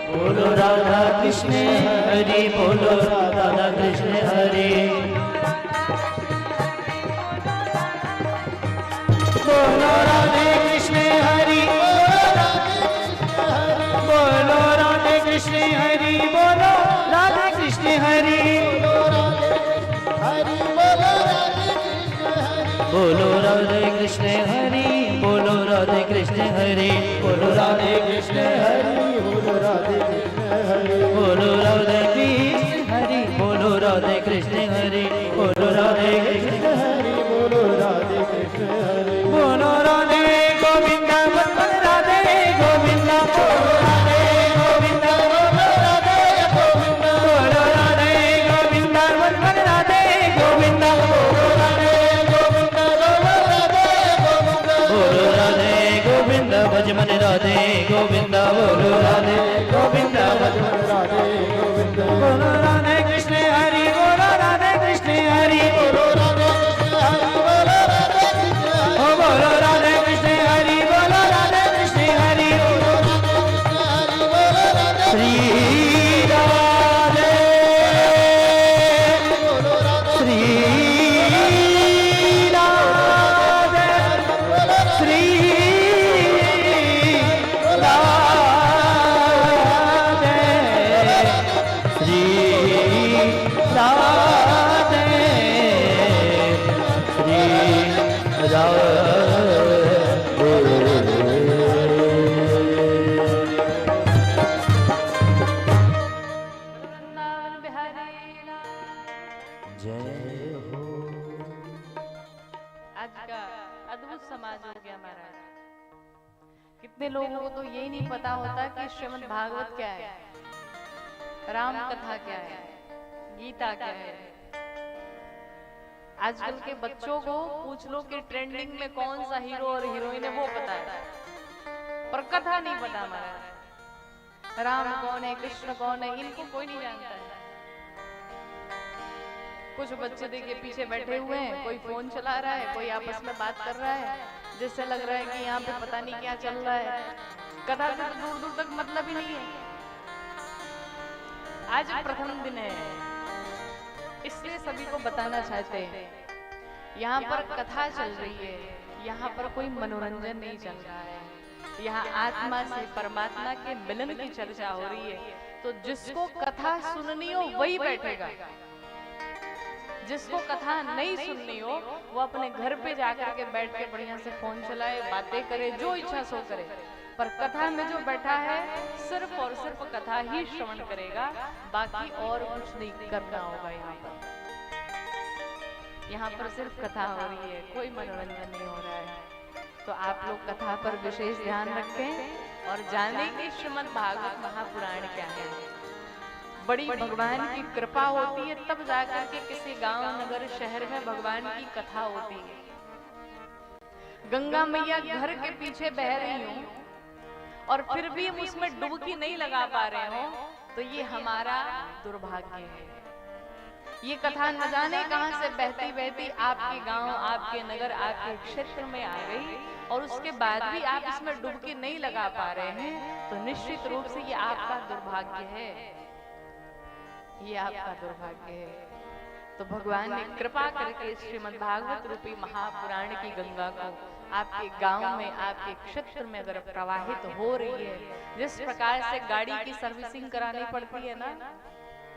बोलो राधा कृष्ण हरि बोलो राधा कृष्ण हरि बोलो राधे कृष्ण हरि बोलो राधे कृष्ण हरि बोलो राधे कृष्ण हरि बोलो राधे कृष्ण हरि बोलो राधे कृष्ण हरि बोलो राधे कृष्ण हरि बोलो राधे कृष्ण हरि बोलो राधे कृष्ण हरि बोलो राधे कृष्ण हरि बोलो राधे कृष्ण हरि बोलो राधे कृष्ण हरि बोलो राधे गोविंद बोलो राधे गोविंद बोलो राधे गोविंद बोलो राधे गोविंद बोलो राधे गोविंद बोलो राधे गोविंद बोलो राधे गोविंद बोलो राधे गोविंद बोलो राधे गोविंद भजमन राधे गोविंद बोलो राधे गोविंद भजमन राधे गोविंद बोलो राधे कृष्ण हरि बोलो राधे कृष्ण हरि बोलो राधे कृष्ण हरि बोलो राधे कृष्ण हरि बोलो राधे कृष्ण हरि बोलो राधे कृष्ण हरि बोलो राधे कृष्ण हरि बोलो राधे श्री राधे बोलो राधे श्री राधे श्री कितने लोगों को तो यही नहीं पता होता कि श्रीमद् भागवत क्या है, राम कथा क्या है, गीता क्या है। आजकल के बच्चों को पूछ लो कि ट्रेंडिंग में कौन सा हीरो और हीरोइन है, वो पता है, पर कथा नहीं पता। हमारा राम कौन है, कृष्ण कौन है, इनको कोई नहीं जानता है। कुछ बच्चे देखिए पीछे बैठे हुए हैं, कोई फोन चला रहा है, कोई आपस में बात कर रहा है, जिससे लग रहा है कि यहाँ पे पता नहीं क्या चल रहा है। कथा से दूर दूर तक मतलब ही नहीं है। आज प्रथम दिन है, इसलिए सभी को बताना चाहते हैं, यहाँ पर कथा चल रही है, यहाँ पर कोई मनोरंजन नहीं चल रहा है। यहाँ आत्मा से परमात्मा के मिलन की चर्चा हो रही है। तो जिसको कथा सुननी हो वही बैठेगा, जिसको कथा नहीं सुननी हो वो अपने घर पे जाकर के बैठ के बढ़िया से फोन चलाए, बातें करे, जो इच्छा सो करे। पर कथा में जो बैठा है सिर्फ और सिर्फ कथा ही श्रवण करेगा, बाकी और कुछ नहीं करना होगा। यहाँ पर सिर्फ कथा हो रही है, कोई मनोरंजन नहीं हो रहा है। तो आप लोग कथा पर विशेष ध्यान रखें और जाने कि श्रीमद् भागवत महापुराण क्या है। बड़ी भगवान की कृपा होती है तब जाकर के किसी गांव नगर शहर में भगवान की कथा होती है। गंगा मैया घर के पीछे बह रही हूँ और फिर भी हम उसमें डुबकी नहीं लगा पा रहे हो तो ये हमारा दुर्भाग्य है। ये कथा न जाने कहां से बहती बहती आपके गांव, आपके नगर, आपके क्षेत्र में आ गई और उसके बाद भी आप इसमें डुबकी नहीं लगा पा रहे हैं तो निश्चित रूप से ये आपका दुर्भाग्य है, ये आपका दुर्भाग्य है। तो भगवान ने कृपा करके श्रीमद् भागवत रूपी महापुराण की गंगा को आपके गांव में, आपके क्षेत्र में अगर प्रवाहित हो रही है, जिस प्रकार से गाड़ी की सर्विसिंग करानी पड़ती है ना,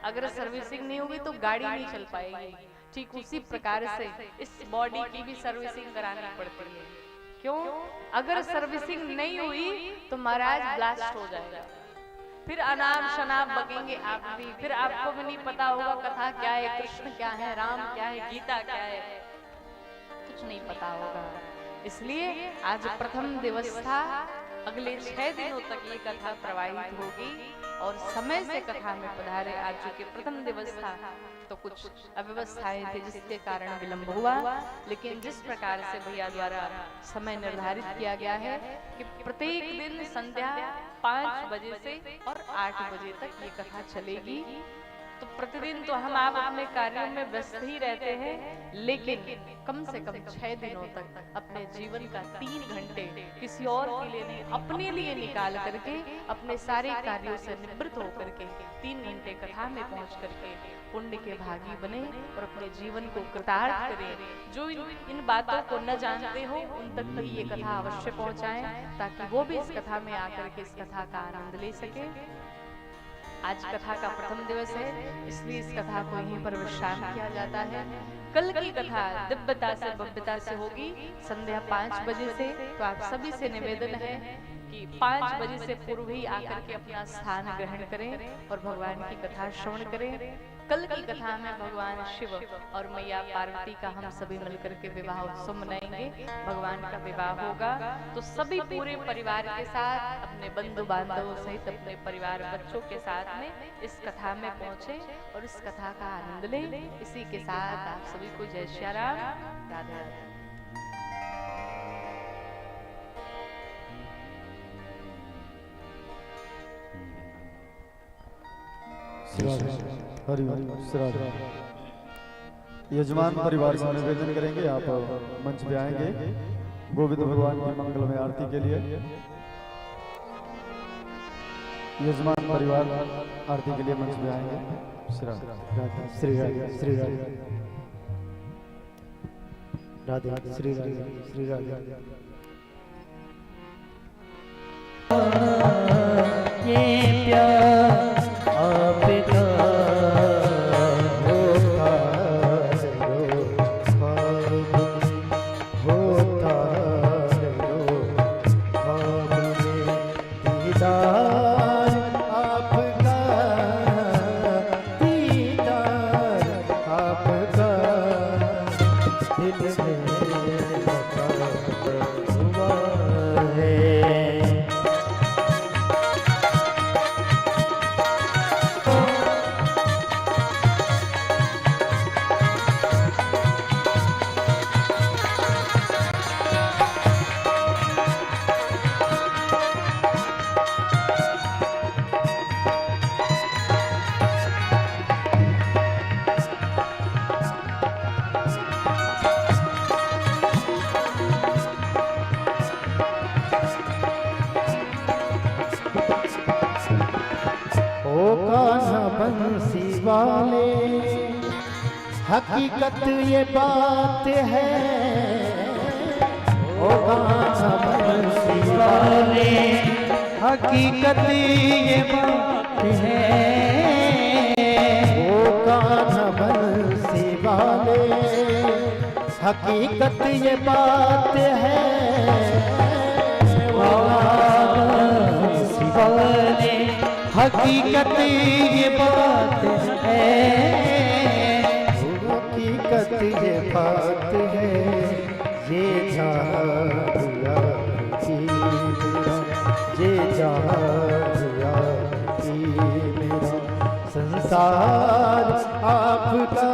अगर सर्विसिंग नहीं होगी तो गाड़ी नहीं चल पाएगी, ठीक उसी प्रकार से इस बॉडी की भी सर्विसिंग करानी पड़ती है। क्यों? अगर सर्विसिंग नहीं हुई तो महाराज ब्लास्ट हो जाएगा, फिर अनाप शनाप बकेंगे आप भी, फिर आपको भी नहीं पता होगा कथा क्या है, कृष्ण क्या है, राम क्या है, गीता क्या है, कुछ नहीं पता होगा। इसलिए आज प्रथम दिवस था, अगले 6 दिनों तक ये कथा प्रवाहित होगी और समय से कथा में पधारे। आज चूंकि प्रथम दिवस था तो कुछ अव्यवस्थाएं थी जिसके कारण विलंब हुआ, लेकिन जिस प्रकार से भैया द्वारा समय निर्धारित किया गया है कि प्रत्येक दिन संध्या 5 बजे से और 8 बजे तक ये कथा चलेगी, तो प्रतिदिन तो हम आप अपने कार्यों में व्यस्त ही रहते हैं, लेकिन कम से कम 6 दिनों तक अपने जीवन का 3 घंटे किसी और के लिए नहीं, अपने लिए निकाल करके, अपने सारे कार्यों से निवृत्त होकर के 3 घंटे कथा में पहुंच करके पुण्य के भागी बने और अपने जीवन को कृतार्थ करें। जो इन बातों को न जानते हो उन तक भी ये कथा अवश्य पहुंचाएं ताकि वो भी इस कथा में आकर के इस कथा का आनंद ले सके। आज कथा का प्रथम दिवस है, इसलिए इस कथा को यहीं पर विश्राम किया जाता है। कल की कथा दिव्यता से भव्यता से होगी संध्या 5 बजे से। तो आप सभी से निवेदन है कि 5 बजे से पूर्व ही आकर के अपना स्थान ग्रहण करें और भगवान की कथा श्रवण करें। कल की कथा में भगवान शिव और मैया पार्वती का हम सभी मिलकर के विवाह उत्सव मनाएंगे, भगवान का विवाह होगा। तो सभी पूरे परिवार के साथ, अपने बंधु बांधवों सहित अपने परिवार बच्चों के साथ में इस कथा में पहुंचे और इस कथा का आनंद लें। इसी के साथ आप सभी को जय श्री राम, राधे राधे। हरि श्री यजमान परिवार से निवेदन करेंगे, आप मंच पे आएंगे गोविंद भगवान की मंगलमय आरती के लिए। यजमान परिवार आरती के लिए मंच पे आएंगे। श्री राधे श्री राधे श्री राधे राधे श्री राधे श्री राधे। ये प्यार आपका हकीकत ये बात है, ओ बंसी वाले हकीकत ये बात है, ओ कान्हा बंसी वाले हकीकत ये बात है, ओ बंसी वाले हकीकत ये बात है, हकीकत ये बात है, ये जानिया की मेरा, ये जानिया की मेरा संसार आपका,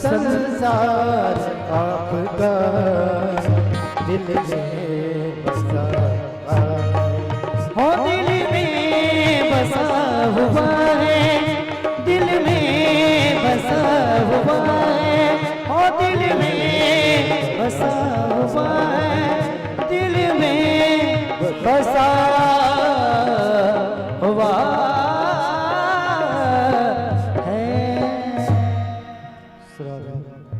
संसार आपका दिल में बसा है। बसा हुआ है। श्राद्ध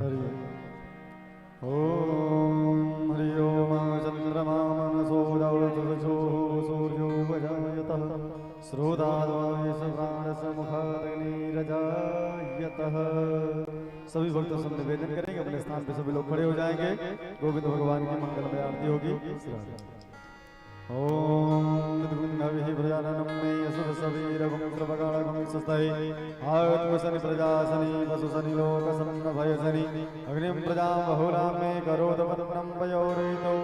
हरि ओम हरि ओम चंद्रमा मनसो दौलतो सूर्यो वजायतः श्रोताद्वायस प्राणसमुखाग्निरजायतः। सभी भक्त सब निवेदन करेंगे, अपने स्थान पे सभी लोग खड़े हो जाएंगे। गोविंद भगवान की मंगलमय आरती होगी। ओम विद्रुन्नभिः प्रजाननं मे असुरसवीरगुं सर्वकालगुं सस्तये आत्मसनि प्रजासनि वसुसनि लोकसन्नभयसनि अग्निं प्रजां बहुलां मे करोदवन्नं पयोरेतौ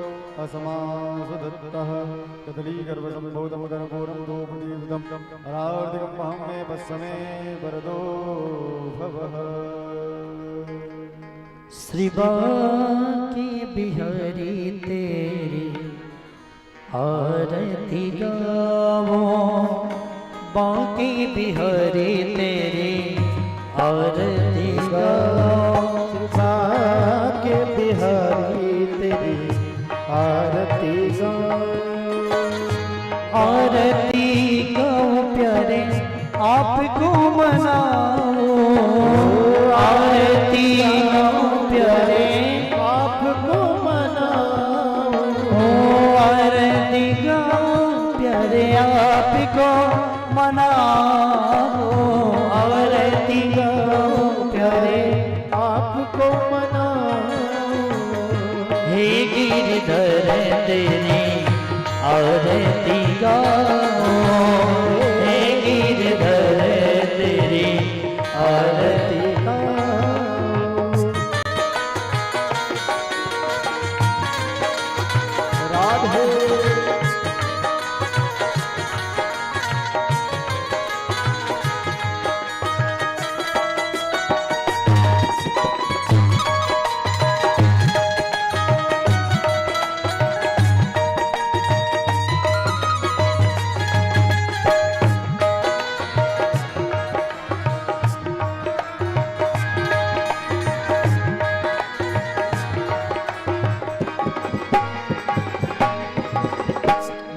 असमासुदत्तः कदलीगर्भसम्भूतं कर्पूरं धूपदीप्तं अरार्तिकं महं मे पश्यमे वरदो भवः। श्री बांके बिहारी तेरी आरती गावो, बांके बिहारी तेरी आरती गाओ। बांके बिहारी तेरी आरती गाओ। आरती गाओ प्यारे आपको मनाओ। आरती गाओ प्यारे आपको मनाओ। आरती गाओ प्यारे आपको मनाओ। आरती गाओ प्यारे आपको मनाओ। हे गिरधर तेरी आरती गाओ। हे गिरधर तेरी आरती गाओ। राधे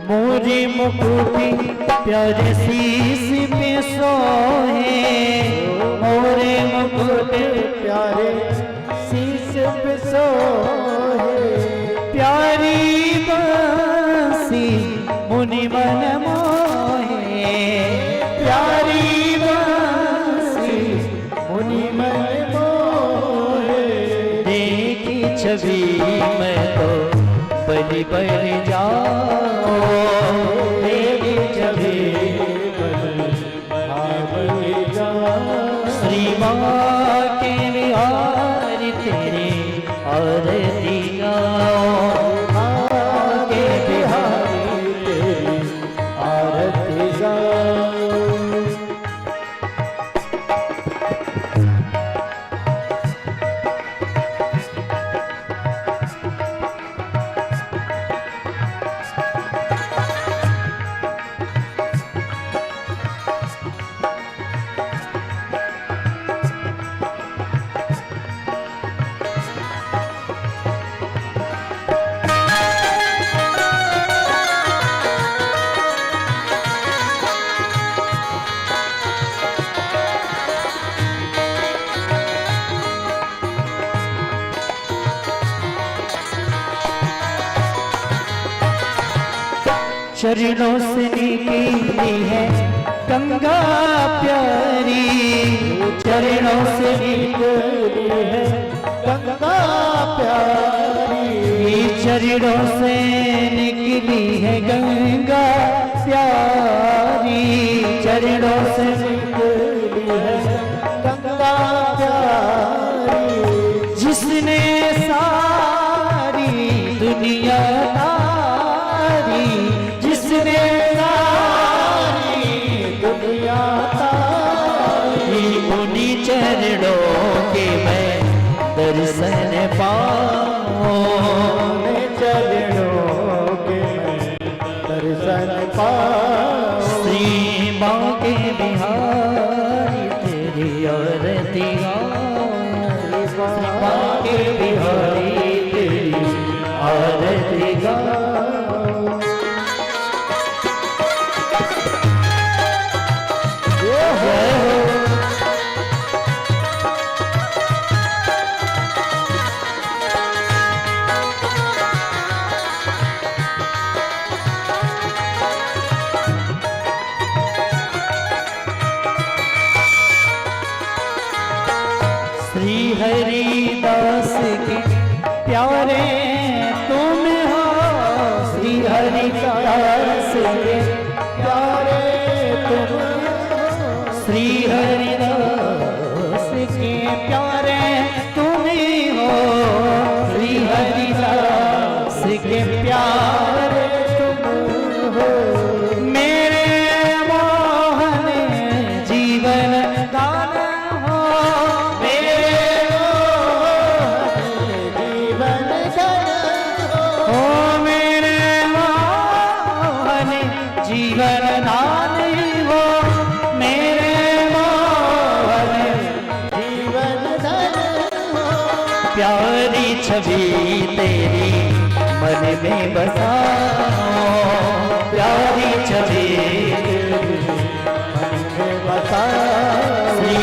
मोरे मुकुटी प्यारे शीश पे सोहे। मोरे मुकुटी प्यारे शीश पे सोहे। प्यारी बंसी मुनि मन मोहे। प्यारी बंसी मुनि मन मोहे। देखी छवि मैं तो बलि बलि जाओ। मेरी छवि बलि जाओ। श्री बांके बिहारी तेरी आरती गाओ। बांके बिहारी तेरी आरती गाओ। चरणों से निकली है गंगा प्यारी। चरणों से निकली है गंगा प्यारी। चरणों से निकली है गंगा प्यारी। चरणों से निकली है गंगा प्यारी। जिसने सारी दुनिया तारी। जिसने सारी दुनिया तारी। उन्हीं चरणों के मैं दर्शन पाऊं। चरणों के दर्शन पाऊं। श्री बांके बिहारी तेरी आरती गाओ। श्री बांके बिहारी तेरी आरती गाओ। प्यारे तुम हो, मेरे मोहन जीवन दान हो, मेरे मोहन जीवन दान हो, मेरे मोहन जीवन दान हो, मेरे मोहन जीवन दान हो। प्यारी छवि तेरी मन में बसाओ, प्यारी छवि मन में बसाओ, श्री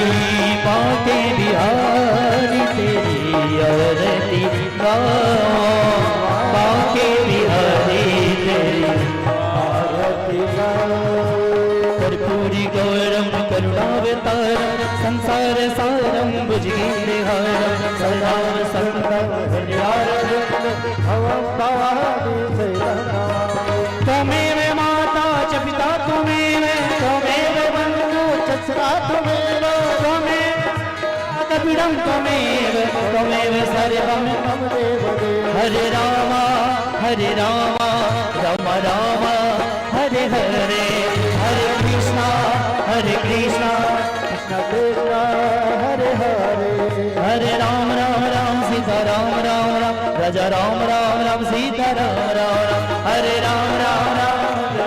बांके बिहारी तेरी आरती गाओ, बांके बिहारी तेरी आरती गाओ। कर्पूरी गौरम करुणावतारम संसार सारम भुजगेन्द्रहारम सदा संगम त्वमेव माता च पिता त्वमेव, त्वमेव बन्धु च सखा त्वमेव, त्वमेव कपिलं त्वमेव, त्वमेव सर्वं मम देवदेव। हरे राम राम राम हरे हरे, हरे कृष्णा कृष्ण कृष्ण हरे हरे, हरे राम सीता राम राजा राम सीता राम हरे राम राजा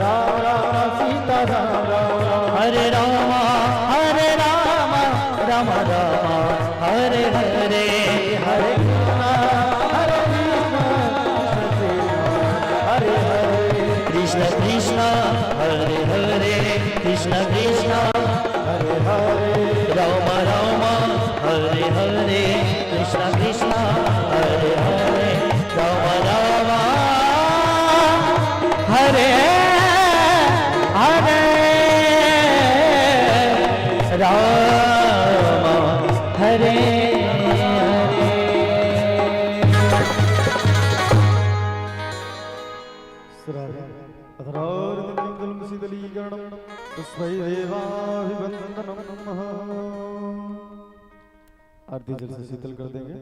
राम सीता राम हरे राम राम हरे हरे, हरे कृष्ण कृष्ण हरे हरे, कृष्ण कृष्ण हरे हरे, राम राम हरे हरे, कृष्ण कृष्ण हरे हरे, राम राम हरे हरे, राम हरे हरे। आरती जल से शीतल कर देंगे।